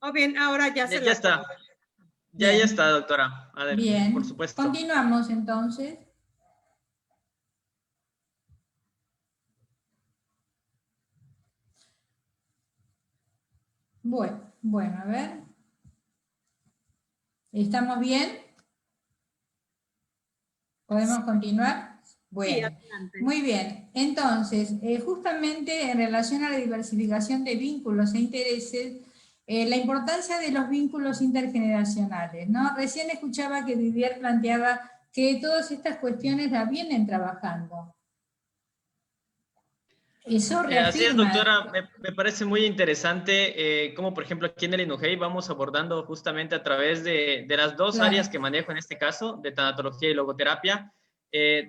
Oh, bien, ahora ya se ya está. Ya está, doctora. A ver, bien, por supuesto. Continuamos entonces. Bueno, a ver. ¿Estamos bien? ¿Podemos continuar? Bueno, sí, muy bien. Entonces, justamente en relación a la diversificación de vínculos e intereses, la importancia de los vínculos intergeneracionales, ¿no? Recién escuchaba que Didier planteaba que todas estas cuestiones las vienen trabajando. Eso reafirma. Así es, doctora, me parece muy interesante cómo, por ejemplo, aquí en el Inujey vamos abordando justamente a través de las dos áreas que manejo en este caso, de tanatología y logoterapia,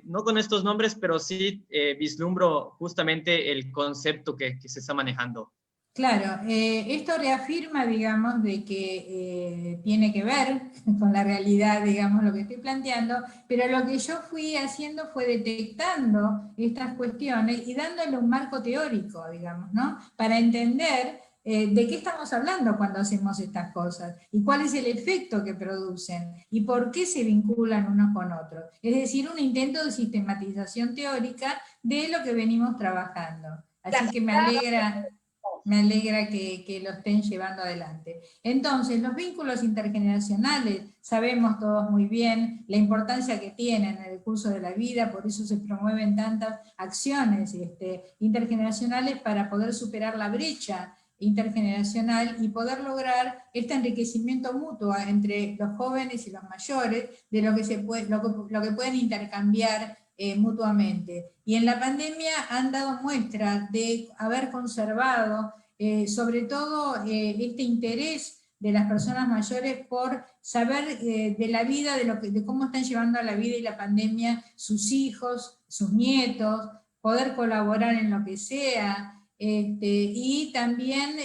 no con estos nombres, pero sí vislumbro justamente el concepto que se está manejando. Claro, esto reafirma, digamos, de que tiene que ver con la realidad, digamos, lo que estoy planteando, pero lo que yo fui haciendo fue detectando estas cuestiones y dándole un marco teórico, digamos, ¿no? Para entender de qué estamos hablando cuando hacemos estas cosas y cuál es el efecto que producen y por qué se vinculan unos con otros. Es decir, un intento de sistematización teórica de lo que venimos trabajando. Así que me alegra que lo estén llevando adelante. Entonces, los vínculos intergeneracionales, sabemos todos muy bien la importancia que tienen en el curso de la vida, por eso se promueven tantas acciones intergeneracionales para poder superar la brecha intergeneracional y poder lograr este enriquecimiento mutuo entre los jóvenes y los mayores de lo que pueden intercambiar mutuamente. Y en la pandemia han dado muestras de haber conservado sobre todo este interés de las personas mayores por saber de la vida, de cómo están llevando a la vida y la pandemia sus hijos, sus nietos, poder colaborar en lo que sea, y también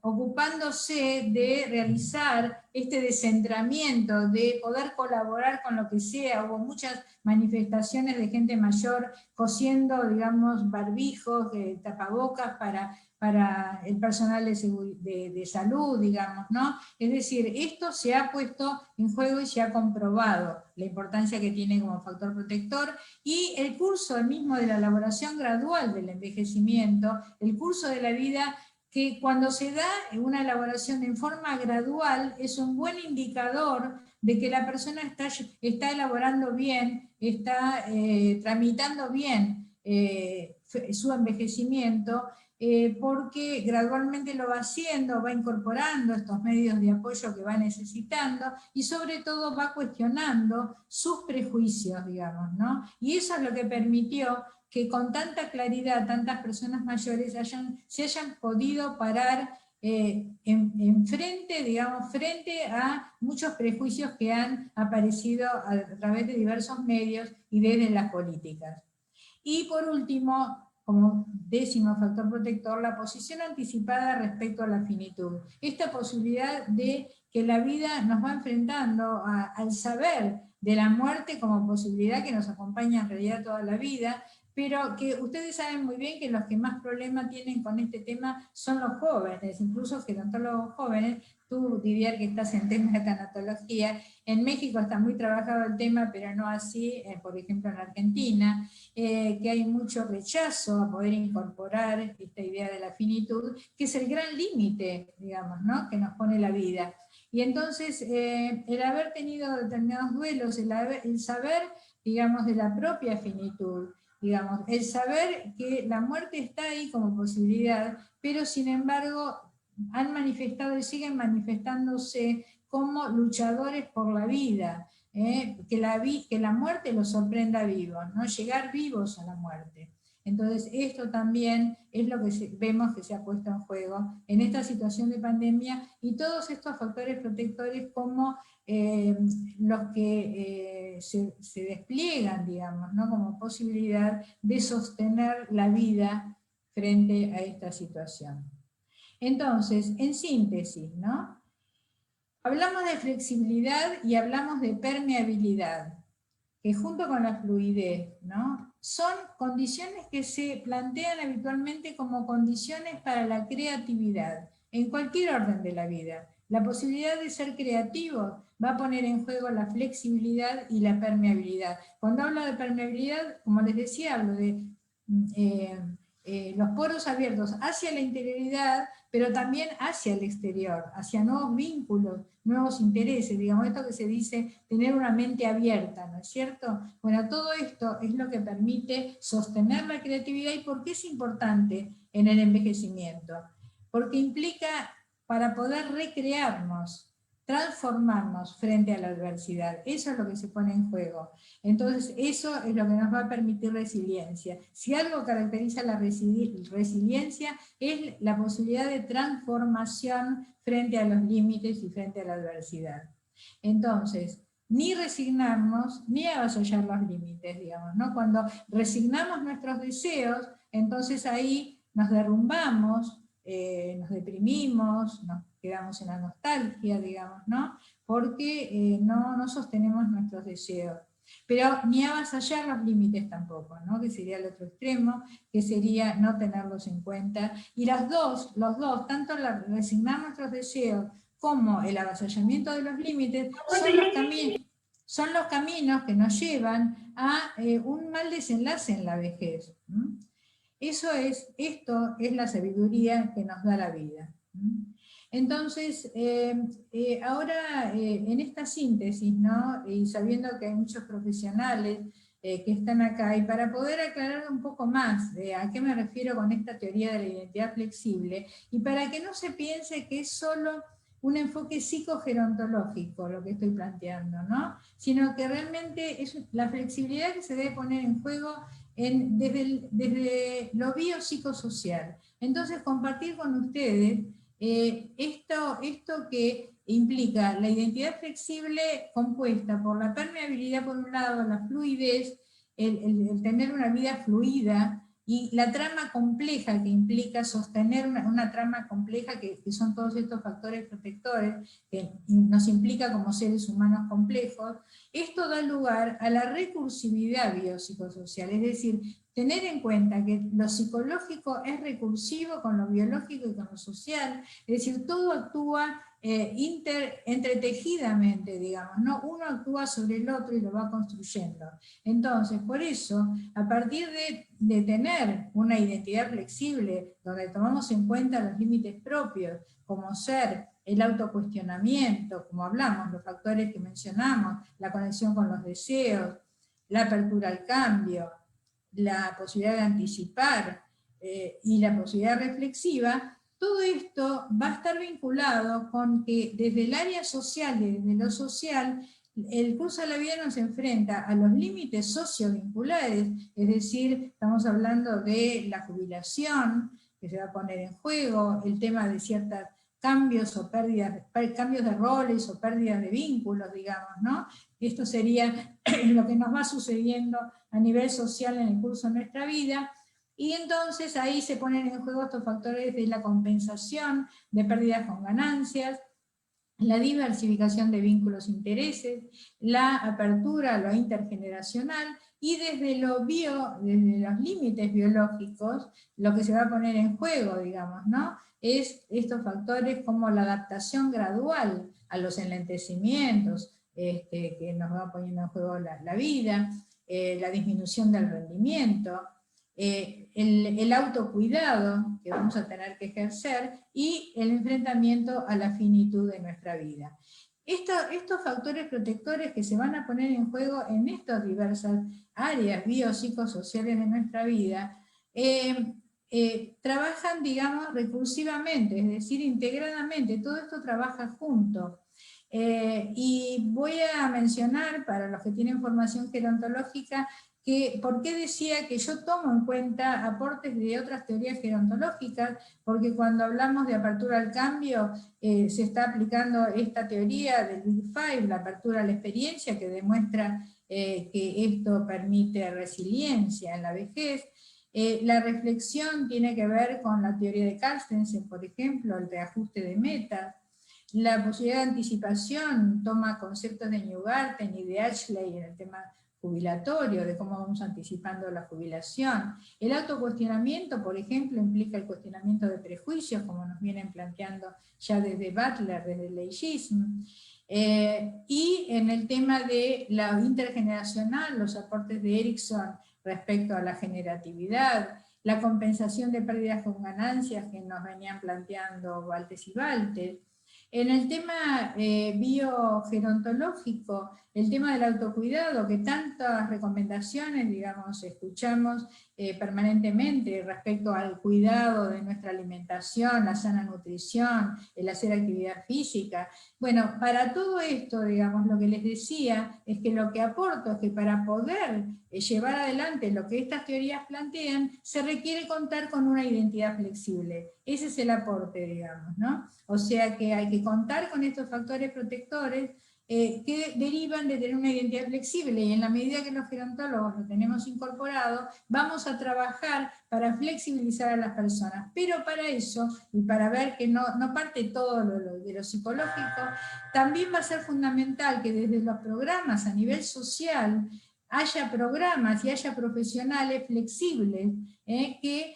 ocupándose de realizar este descentramiento, de poder colaborar con lo que sea. Hubo muchas manifestaciones de gente mayor cosiendo, digamos, barbijos, tapabocas para el personal de salud, digamos, ¿no? Es decir, esto se ha puesto en juego y se ha comprobado la importancia que tiene como factor protector, y el curso mismo de la elaboración gradual del envejecimiento, el curso de la vida, que cuando se da una elaboración en forma gradual es un buen indicador de que la persona está elaborando bien, está tramitando bien su envejecimiento, porque gradualmente lo va haciendo, va incorporando estos medios de apoyo que va necesitando, y sobre todo va cuestionando sus prejuicios, digamos, ¿no? Y eso es lo que permitió que con tanta claridad tantas personas mayores se hayan podido parar frente, digamos, frente a muchos prejuicios que han aparecido a través de diversos medios y desde las políticas. Y por último, como 10º factor protector, la posición anticipada respecto a la finitud. Esta posibilidad de que la vida nos va enfrentando al saber de la muerte como posibilidad que nos acompaña en realidad toda la vida, pero que ustedes saben muy bien que los que más problemas tienen con este tema son los jóvenes, incluso gerontólogos jóvenes. Tú, Didier, que estás en temas de tanatología, en México está muy trabajado el tema, pero no así, por ejemplo, en Argentina, que hay mucho rechazo a poder incorporar esta idea de la finitud, que es el gran límite, digamos, ¿no?, que nos pone la vida. Y entonces, el haber tenido determinados duelos, el saber, digamos, de la propia finitud, digamos, el saber que la muerte está ahí como posibilidad, pero sin embargo han manifestado y siguen manifestándose como luchadores por la vida, que la muerte los sorprenda vivos, ¿no? Llegar vivos a la muerte. Entonces esto también es lo que vemos que se ha puesto en juego en esta situación de pandemia, y todos estos factores protectores como los que se despliegan, digamos, ¿no?, como posibilidad de sostener la vida frente a esta situación. Entonces, en síntesis, ¿no?, hablamos de flexibilidad y hablamos de permeabilidad, que junto con la fluidez, ¿no?, son condiciones que se plantean habitualmente como condiciones para la creatividad, en cualquier orden de la vida. La posibilidad de ser creativo va a poner en juego la flexibilidad y la permeabilidad. Cuando hablo de permeabilidad, como les decía, hablo de los poros abiertos hacia la interioridad, pero también hacia el exterior, hacia nuevos vínculos, nuevos intereses, digamos, esto que se dice tener una mente abierta, ¿no es cierto? Bueno, todo esto es lo que permite sostener la creatividad. ¿Y por qué es importante en el envejecimiento? Porque implica, para poder recrearnos, transformarnos frente a la adversidad. Eso es lo que se pone en juego. Entonces, eso es lo que nos va a permitir resiliencia. Si algo caracteriza la resiliencia, es la posibilidad de transformación frente a los límites y frente a la adversidad. Entonces, ni resignarnos, ni avasallar los límites, digamos, ¿no? Cuando resignamos nuestros deseos, entonces ahí nos derrumbamos, nos deprimimos, nos quedamos en la nostalgia, digamos, ¿no? Porque no sostenemos nuestros deseos. Pero ni avasallar los límites tampoco, ¿no?, que sería el otro extremo, que sería no tenerlos en cuenta. Y los dos, tanto resignar nuestros deseos como el avasallamiento de los límites, son los caminos que nos llevan a un mal desenlace en la vejez. Esto es la sabiduría que nos da la vida. Entonces, ahora en esta síntesis, ¿no?, y sabiendo que hay muchos profesionales que están acá, y para poder aclarar un poco más a qué me refiero con esta teoría de la identidad flexible, y para que no se piense que es solo un enfoque psicogerontológico lo que estoy planteando, ¿no?, sino que realmente es la flexibilidad que se debe poner en juego desde lo biopsicosocial. Entonces, compartir con ustedes esto que implica la identidad flexible compuesta por la permeabilidad por un lado, la fluidez, el tener una vida fluida y la trama compleja que implica sostener una trama compleja que son todos estos factores protectores, que nos implica como seres humanos complejos, esto da lugar a la recursividad biopsicosocial, es decir, tener en cuenta que lo psicológico es recursivo con lo biológico y con lo social, es decir, todo actúa entretejidamente, digamos, ¿no? Uno actúa sobre el otro y lo va construyendo. Entonces, por eso, a partir de tener una identidad flexible, donde tomamos en cuenta los límites propios, como ser el autocuestionamiento, como hablamos, los factores que mencionamos, la conexión con los deseos, la apertura al cambio, la posibilidad de anticipar y la posibilidad reflexiva, todo esto va a estar vinculado con que desde el área social y desde lo social, el curso de la vida nos enfrenta a los límites sociovinculares, es decir, estamos hablando de la jubilación, que se va a poner en juego, el tema de ciertos cambios o pérdidas, cambios de roles o pérdidas de vínculos, digamos, ¿no? Esto sería lo que nos va sucediendo a nivel social en el curso de nuestra vida, y entonces ahí se ponen en juego estos factores de la compensación, de pérdidas con ganancias, la diversificación de vínculos e intereses, la apertura a lo intergeneracional, y desde desde los límites biológicos, lo que se va a poner en juego, digamos, ¿no? Es estos factores como la adaptación gradual a los enlentecimientos que nos va poniendo en juego la vida, la disminución del rendimiento, el autocuidado que vamos a tener que ejercer y el enfrentamiento a la finitud de nuestra vida. Estos factores protectores que se van a poner en juego en estas diversas áreas biopsicosociales de nuestra vida, trabajan, digamos, recursivamente, es decir, integradamente, todo esto trabaja junto. Y voy a mencionar, para los que tienen formación gerontológica, ¿por qué decía que yo tomo en cuenta aportes de otras teorías gerontológicas? Porque cuando hablamos de apertura al cambio, se está aplicando esta teoría del Big Five, la apertura a la experiencia, que demuestra que esto permite resiliencia en la vejez. La reflexión tiene que ver con la teoría de Carstensen, por ejemplo, el reajuste de metas. La posibilidad de anticipación toma conceptos de Newgarten y de Ashley en el tema jubilatorio, de cómo vamos anticipando la jubilación. El autocuestionamiento, por ejemplo, implica el cuestionamiento de prejuicios, como nos vienen planteando ya desde Butler, desde el Legismo. Y en el tema de la intergeneracional, los aportes de Erickson respecto a la generatividad, la compensación de pérdidas con ganancias que nos venían planteando Valtes y Valtes. En el tema biogerontológico, el tema del autocuidado, que tantas recomendaciones, digamos, escuchamos permanentemente respecto al cuidado de nuestra alimentación, la sana nutrición, el hacer actividad física. Bueno, para todo esto, digamos, lo que les decía es que lo que aporto es que para poder llevar adelante lo que estas teorías plantean, se requiere contar con una identidad flexible. Ese es el aporte, digamos, ¿no? O sea que hay que contar con estos factores protectores que derivan de tener una identidad flexible, y en la medida que los gerontólogos lo tenemos incorporado, vamos a trabajar para flexibilizar a las personas. Pero para eso, y para ver que no parte todo de lo psicológico, también va a ser fundamental que desde los programas a nivel social haya programas y haya profesionales flexibles que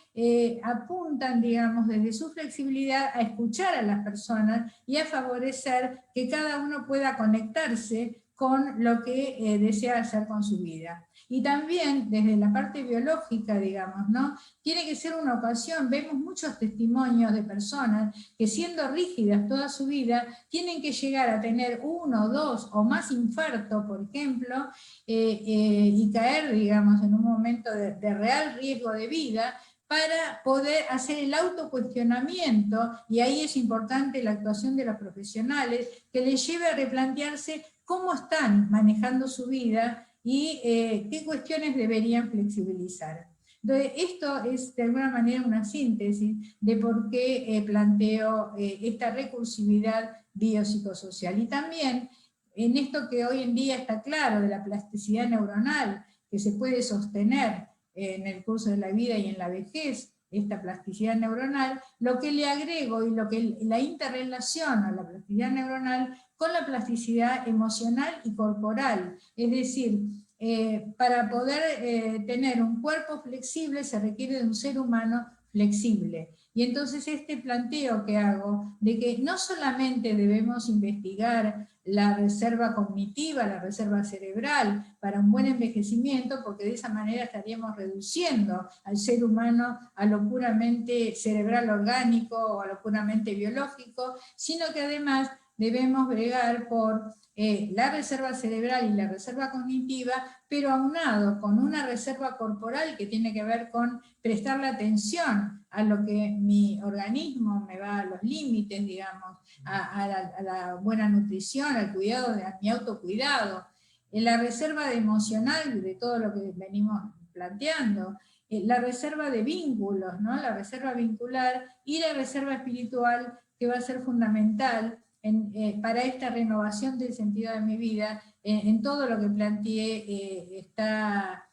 apuntan, digamos, desde su flexibilidad a escuchar a las personas y a favorecer que cada uno pueda conectarse con lo que desea hacer con su vida. Y también desde la parte biológica, digamos, ¿no? Tiene que ser una ocasión, vemos muchos testimonios de personas que siendo rígidas toda su vida, tienen que llegar a tener 1, 2 o más infartos, por ejemplo, y caer, digamos, en un momento de real riesgo de vida, para poder hacer el autocuestionamiento, y ahí es importante la actuación de los profesionales, que les lleve a replantearse cómo están manejando su vida y qué cuestiones deberían flexibilizar. Entonces, esto es de alguna manera una síntesis de por qué planteo esta recursividad biopsicosocial. Y también en esto que hoy en día está claro de la plasticidad neuronal, que se puede sostener en el curso de la vida y en la vejez, esta plasticidad neuronal, lo que le agrego y lo que la interrelación a la plasticidad neuronal con la plasticidad emocional y corporal. Es decir, para poder tener un cuerpo flexible se requiere de un ser humano flexible. Y entonces este planteo que hago de que no solamente debemos investigar la reserva cognitiva, la reserva cerebral para un buen envejecimiento, porque de esa manera estaríamos reduciendo al ser humano a lo puramente cerebral orgánico o a lo puramente biológico, sino que además debemos bregar por la reserva cerebral y la reserva cognitiva, pero aunado con una reserva corporal que tiene que ver con prestarle atención a lo que mi organismo me va a los límites, digamos, a la buena nutrición, al cuidado, a mi autocuidado. En la reserva emocional de todo lo que venimos planteando, la reserva de vínculos, ¿no? La reserva vincular y la reserva espiritual, que va a ser fundamental para esta renovación del sentido de mi vida. En todo lo que planteé está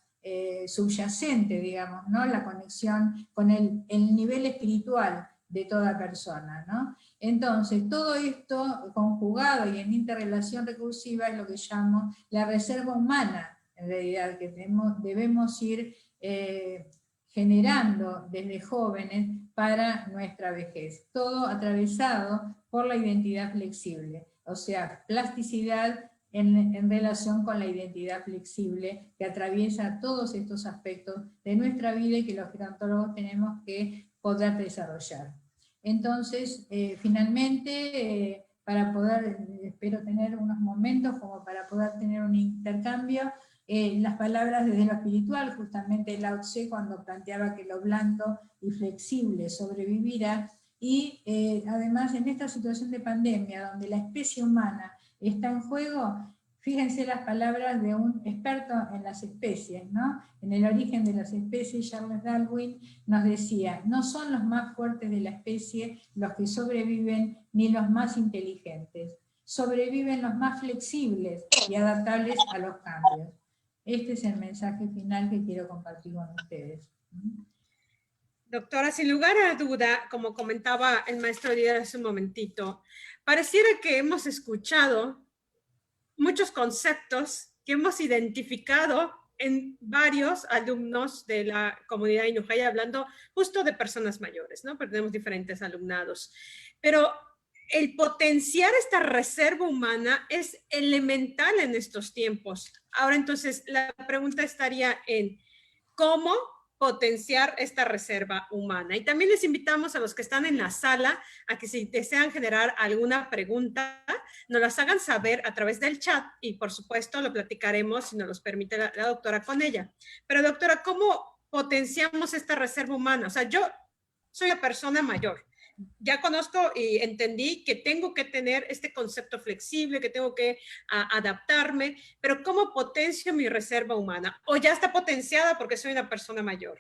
subyacente, digamos, ¿no? La conexión con el nivel espiritual de toda persona, ¿no? Entonces, todo esto conjugado y en interrelación recursiva es lo que llamo la reserva humana, en realidad, que debemos ir generando desde jóvenes para nuestra vejez. Todo atravesado por la identidad flexible, o sea, plasticidad en relación con la identidad flexible que atraviesa todos estos aspectos de nuestra vida y que los gerontólogos tenemos que poder desarrollar. Entonces, finalmente, para poder, espero tener unos momentos como para poder tener un intercambio, las palabras desde lo espiritual, justamente Lao Tse cuando planteaba que lo blando y flexible sobrevivirá, y además en esta situación de pandemia, donde la especie humana está en juego, fíjense las palabras de un experto en las especies, ¿no? En el origen de las especies, Charles Darwin nos decía, no son los más fuertes de la especie los que sobreviven, ni los más inteligentes. Sobreviven los más flexibles y adaptables a los cambios. Este es el mensaje final que quiero compartir con ustedes. Doctora, sin lugar a duda, como comentaba el maestro Díaz hace un momentito, pareciera que hemos escuchado muchos conceptos que hemos identificado en varios alumnos de la comunidad Inujaya, hablando justo de personas mayores, ¿no? Pero tenemos diferentes alumnados. Pero el potenciar esta reserva humana es elemental en estos tiempos. Ahora, entonces, la pregunta estaría en cómo potenciar esta reserva humana. Y también les invitamos a los que están en la sala a que si desean generar alguna pregunta, nos las hagan saber a través del chat y por supuesto lo platicaremos si nos los permite la doctora con ella. Pero doctora, ¿cómo potenciamos esta reserva humana? O sea, yo soy una persona mayor. Ya conozco y entendí que tengo que tener este concepto flexible, que tengo que adaptarme, pero ¿cómo potencio mi reserva humana? ¿O ya está potenciada porque soy una persona mayor?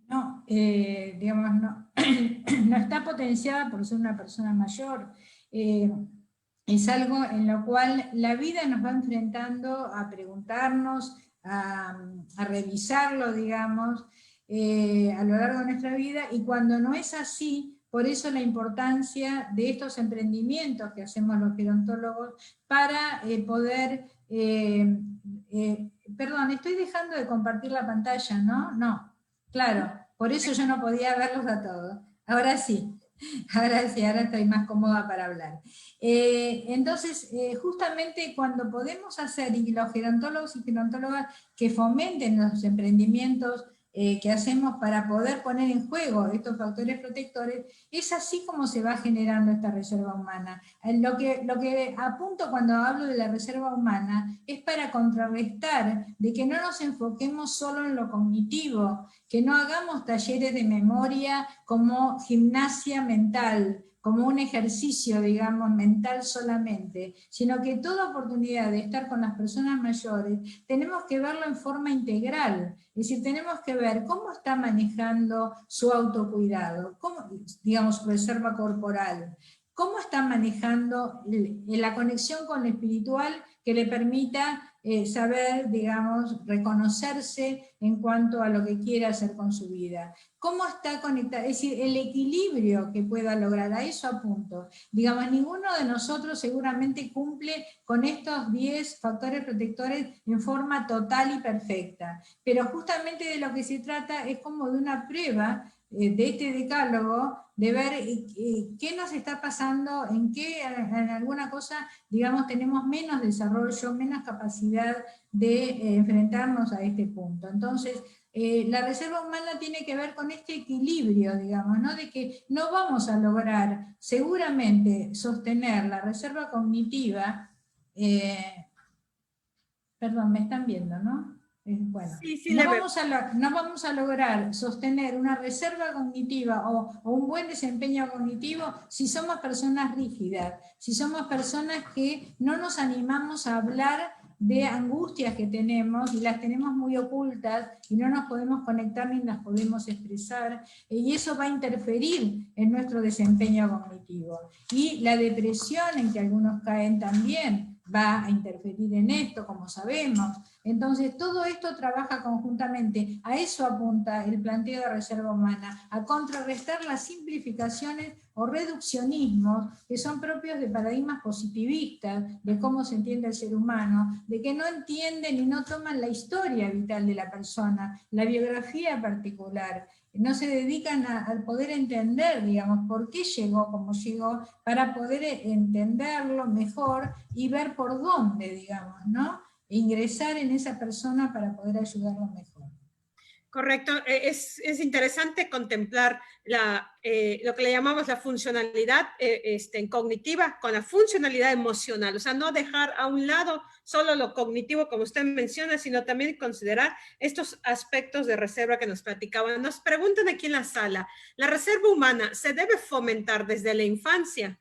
No, digamos, no, no está potenciada por ser una persona mayor. Es algo en lo cual la vida nos va enfrentando a preguntarnos, a revisarlo, digamos, a lo largo de nuestra vida, y cuando no es así, por eso la importancia de estos emprendimientos que hacemos los gerontólogos para poder, perdón, estoy dejando de compartir la pantalla, ¿no? No, claro, por eso yo no podía verlos a todos. Ahora sí. Ahora estoy más cómoda para hablar. Entonces, justamente cuando podemos hacer, y los gerontólogos y gerontólogas que fomenten los emprendimientos que hacemos para poder poner en juego estos factores protectores, es así como se va generando esta reserva humana. Lo que apunto cuando hablo de la reserva humana es para contrarrestar de que no nos enfoquemos solo en lo cognitivo, que no hagamos talleres de memoria como gimnasia mental, como un ejercicio, digamos, mental solamente, sino que toda oportunidad de estar con las personas mayores tenemos que verlo en forma integral, es decir, tenemos que ver cómo está manejando su autocuidado, cómo, digamos, su reserva corporal, cómo está manejando la conexión con lo espiritual que le permita saber, digamos, reconocerse en cuanto a lo que quiere hacer con su vida. ¿Cómo está conectado? Es decir, el equilibrio que pueda lograr, a eso apunto. Digamos, ninguno de nosotros seguramente cumple con estos 10 factores protectores en forma total y perfecta, pero justamente de lo que se trata es como de una prueba de este decálogo, de ver qué nos está pasando, en qué en alguna cosa, digamos, tenemos menos desarrollo, menos capacidad de enfrentarnos a este punto. Entonces, la reserva humana tiene que ver con este equilibrio, digamos, ¿no? De que no vamos a lograr seguramente sostener la reserva cognitiva, perdón, me están viendo, ¿no? Bueno, Sí, sí, no vamos a lograr sostener una reserva cognitiva o un buen desempeño cognitivo si somos personas rígidas, si somos personas que no nos animamos a hablar de angustias que tenemos y las tenemos muy ocultas y no nos podemos conectar ni las podemos expresar, y eso va a interferir en nuestro desempeño cognitivo. Y la depresión en que algunos caen también va a interferir en esto, como sabemos. Entonces, todo esto trabaja conjuntamente. A eso apunta el planteo de reserva humana, a contrarrestar las simplificaciones o reduccionismos que son propios de paradigmas positivistas, de cómo se entiende el ser humano, de que no entienden y no toman la historia vital de la persona, la biografía particular, no se dedican al poder entender, digamos, por qué llegó como llegó, para poder entenderlo mejor y ver por dónde, digamos, ¿no? Ingresar en esa persona para poder ayudarlo mejor. Correcto, es interesante contemplar lo que le llamamos la funcionalidad cognitiva con la funcionalidad emocional, o sea, no dejar a un lado solo lo cognitivo, como usted menciona, sino también considerar estos aspectos de reserva que nos platicaban. Nos preguntan aquí en la sala, ¿la reserva humana se debe fomentar desde la infancia?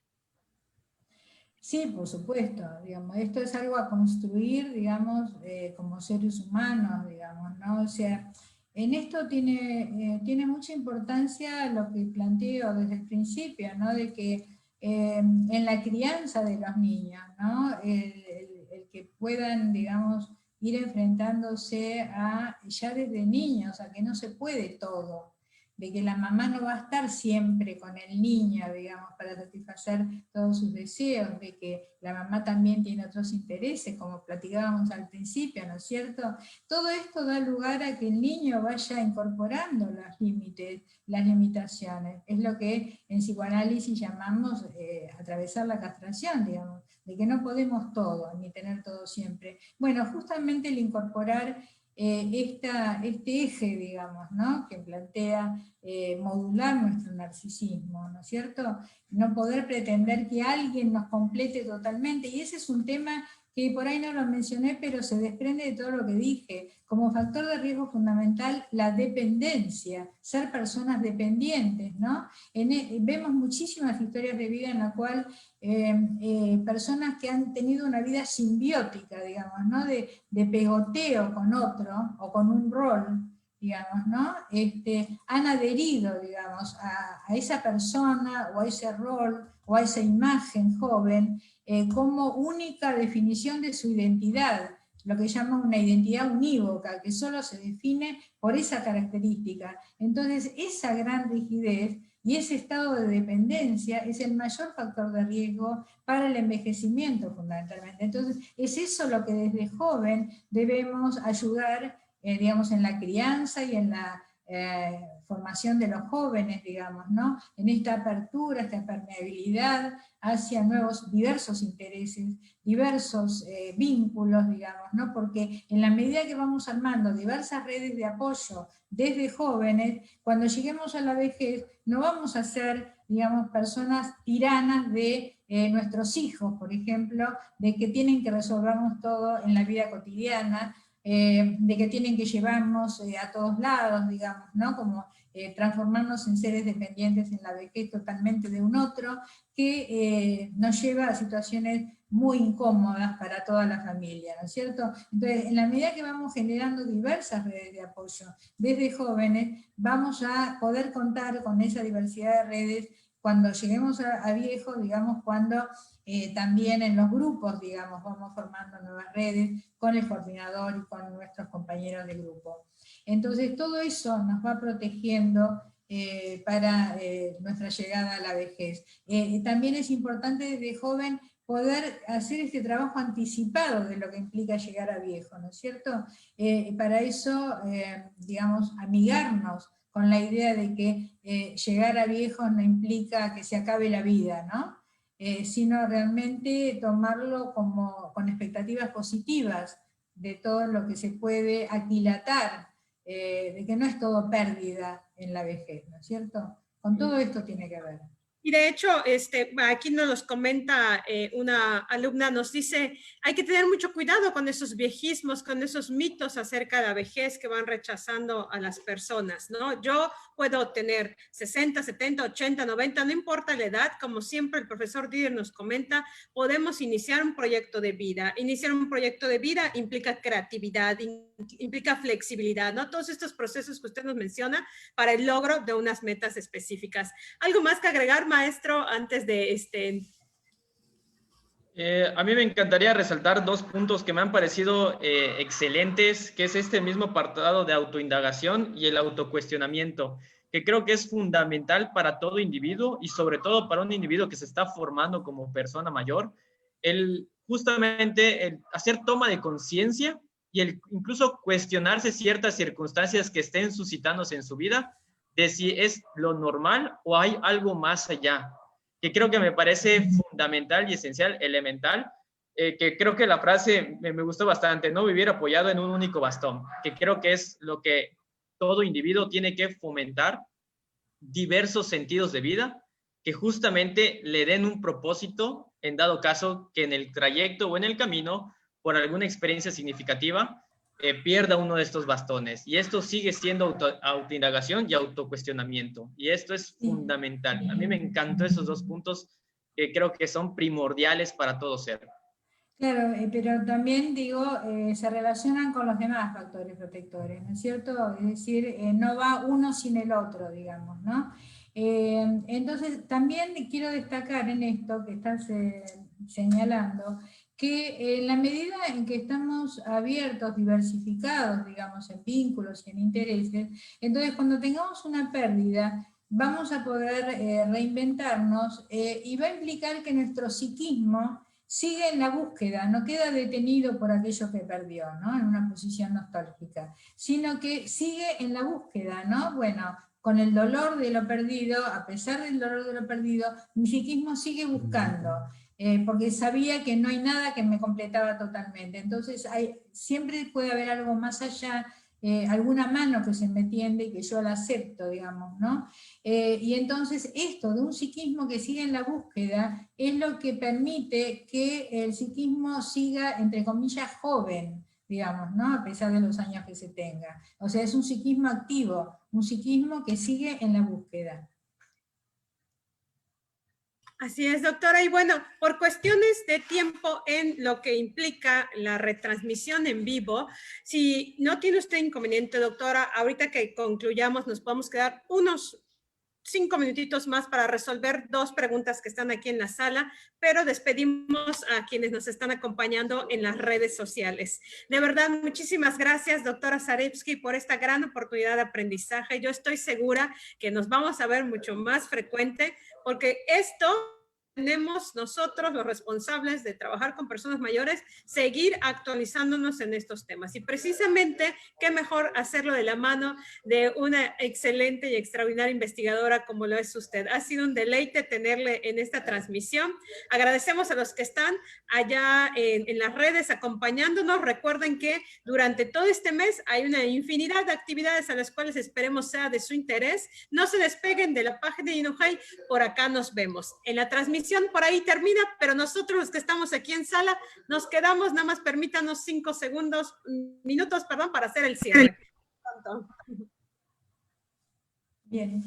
Sí, por supuesto, digamos, esto es algo a construir, digamos, como seres humanos, digamos, ¿no? O sea, en esto tiene mucha importancia lo que planteo desde el principio, ¿no? De que en la crianza de los niños, ¿no? El que puedan, digamos, ir enfrentándose a, ya desde niños, a que no se puede todo, de que la mamá no va a estar siempre con el niño, digamos, para satisfacer todos sus deseos, de que la mamá también tiene otros intereses, como platicábamos al principio, ¿no es cierto? Todo esto da lugar a que el niño vaya incorporando los límites, las limitaciones. Es lo que en psicoanálisis llamamos atravesar la castración, digamos, de que no podemos todo, ni tener todo siempre. Bueno, justamente el incorporar este eje, digamos, ¿no? Que plantea modular nuestro narcisismo, ¿no es cierto? No poder pretender que alguien nos complete totalmente, y ese es un tema que por ahí no lo mencioné, pero se desprende de todo lo que dije. Como factor de riesgo fundamental, la dependencia, ser personas dependientes, ¿no? Vemos muchísimas historias de vida en la cual personas que han tenido una vida simbiótica, digamos, ¿no? De pegoteo con otro, o con un rol, digamos, ¿no? Han adherido, digamos, a esa persona, o a ese rol, o a esa imagen joven, como única definición de su identidad, lo que llaman una identidad unívoca, que solo se define por esa característica. Entonces, esa gran rigidez y ese estado de dependencia es el mayor factor de riesgo para el envejecimiento, fundamentalmente. Entonces, es eso lo que desde joven debemos ayudar, digamos, en la crianza y en la formación de los jóvenes, digamos, ¿no? En esta apertura, esta permeabilidad hacia nuevos, diversos intereses, diversos vínculos, digamos, ¿no? Porque en la medida que vamos armando diversas redes de apoyo desde jóvenes, cuando lleguemos a la vejez, no vamos a ser, digamos, personas tiranas de nuestros hijos, por ejemplo, de que tienen que resolvernos todo en la vida cotidiana, de que tienen que llevarnos a todos lados, digamos, ¿no? Como transformarnos en seres dependientes en la vejez totalmente de un otro, que nos lleva a situaciones muy incómodas para toda la familia, ¿no es cierto? Entonces, en la medida que vamos generando diversas redes de apoyo desde jóvenes, vamos a poder contar con esa diversidad de redes cuando lleguemos a viejos, digamos, cuando también en los grupos, digamos, vamos formando nuevas redes con el coordinador y con nuestros compañeros de grupo. Entonces todo eso nos va protegiendo para nuestra llegada a la vejez. También es importante desde joven poder hacer este trabajo anticipado de lo que implica llegar a viejo, ¿no es cierto? Para eso, digamos, amigarnos con la idea de que llegar a viejo no implica que se acabe la vida, ¿no? Sino realmente tomarlo como, con expectativas positivas de todo lo que se puede aquilatar, de que no es todo pérdida en la vejez, ¿no es cierto? Con todo esto tiene que ver. Y de hecho, aquí nos comenta una alumna, nos dice, hay que tener mucho cuidado con esos viejismos, con esos mitos acerca de la vejez que van rechazando a las personas, ¿no? Yo puedo tener 60, 70, 80, 90, no importa la edad, como siempre el profesor Didier nos comenta, podemos iniciar un proyecto de vida. Iniciar un proyecto de vida implica creatividad, implica flexibilidad, ¿no? Todos estos procesos que usted nos menciona para el logro de unas metas específicas. ¿Algo más que agregar, maestro, antes de A mí me encantaría resaltar dos puntos que me han parecido excelentes, que es este mismo apartado de autoindagación y el autocuestionamiento, que creo que es fundamental para todo individuo y sobre todo para un individuo que se está formando como persona mayor, justamente el hacer toma de conciencia y el incluso cuestionarse ciertas circunstancias que estén suscitándose en su vida, de si es lo normal o hay algo más allá, que creo que me parece fundamental y esencial, elemental, que creo que la frase me gustó bastante, no vivir apoyado en un único bastón, que creo que es lo que todo individuo tiene que fomentar, diversos sentidos de vida, que justamente le den un propósito, en dado caso que en el trayecto o en el camino, por alguna experiencia significativa, pierda uno de estos bastones. Y esto sigue siendo autoindagación y autocuestionamiento. Y esto es fundamental. A mí me encantó esos dos puntos que creo que son primordiales para todo ser. Claro, pero también digo, se relacionan con los demás factores protectores, ¿no es cierto? Es decir, no va uno sin el otro, digamos, ¿no? Entonces, también quiero destacar en esto que estás señalando, que en la medida en que estamos abiertos, diversificados, digamos, en vínculos y en intereses, entonces cuando tengamos una pérdida, vamos a poder reinventarnos y va a implicar que nuestro psiquismo sigue en la búsqueda, no queda detenido por aquello que perdió, ¿no? En una posición nostálgica, sino que sigue en la búsqueda, ¿no? Bueno, con el dolor de lo perdido, a pesar del dolor de lo perdido, mi psiquismo sigue buscando, porque sabía que no hay nada que me completaba totalmente. Entonces, siempre puede haber algo más allá, alguna mano que se me tiende y que yo la acepto, digamos, ¿no? Y entonces esto de un psiquismo que sigue en la búsqueda es lo que permite que el psiquismo siga, entre comillas, joven, digamos, ¿no? A pesar de los años que se tenga. O sea, es un psiquismo activo, un psiquismo que sigue en la búsqueda. Así es, doctora. Y bueno, por cuestiones de tiempo en lo que implica la retransmisión en vivo, si no tiene usted inconveniente, doctora, ahorita que concluyamos nos podemos quedar unos 5 minutitos más para resolver 2 preguntas que están aquí en la sala, pero despedimos a quienes nos están acompañando en las redes sociales. De verdad, muchísimas gracias, doctora Zarevsky, por esta gran oportunidad de aprendizaje. Yo estoy segura que nos vamos a ver mucho más frecuente, porque esto tenemos nosotros, los responsables de trabajar con personas mayores, seguir actualizándonos en estos temas. Y precisamente, qué mejor hacerlo de la mano de una excelente y extraordinaria investigadora como lo es usted. Ha sido un deleite tenerle en esta transmisión. Agradecemos a los que están allá en las redes acompañándonos. Recuerden que durante todo este mes hay una infinidad de actividades a las cuales esperemos sea de su interés. No se despeguen de la página de INUJAI, por acá nos vemos. En la transmisión por ahí termina, pero nosotros los que estamos aquí en sala nos quedamos, nada más permítanos 5 minutos, para hacer el cierre. Bien.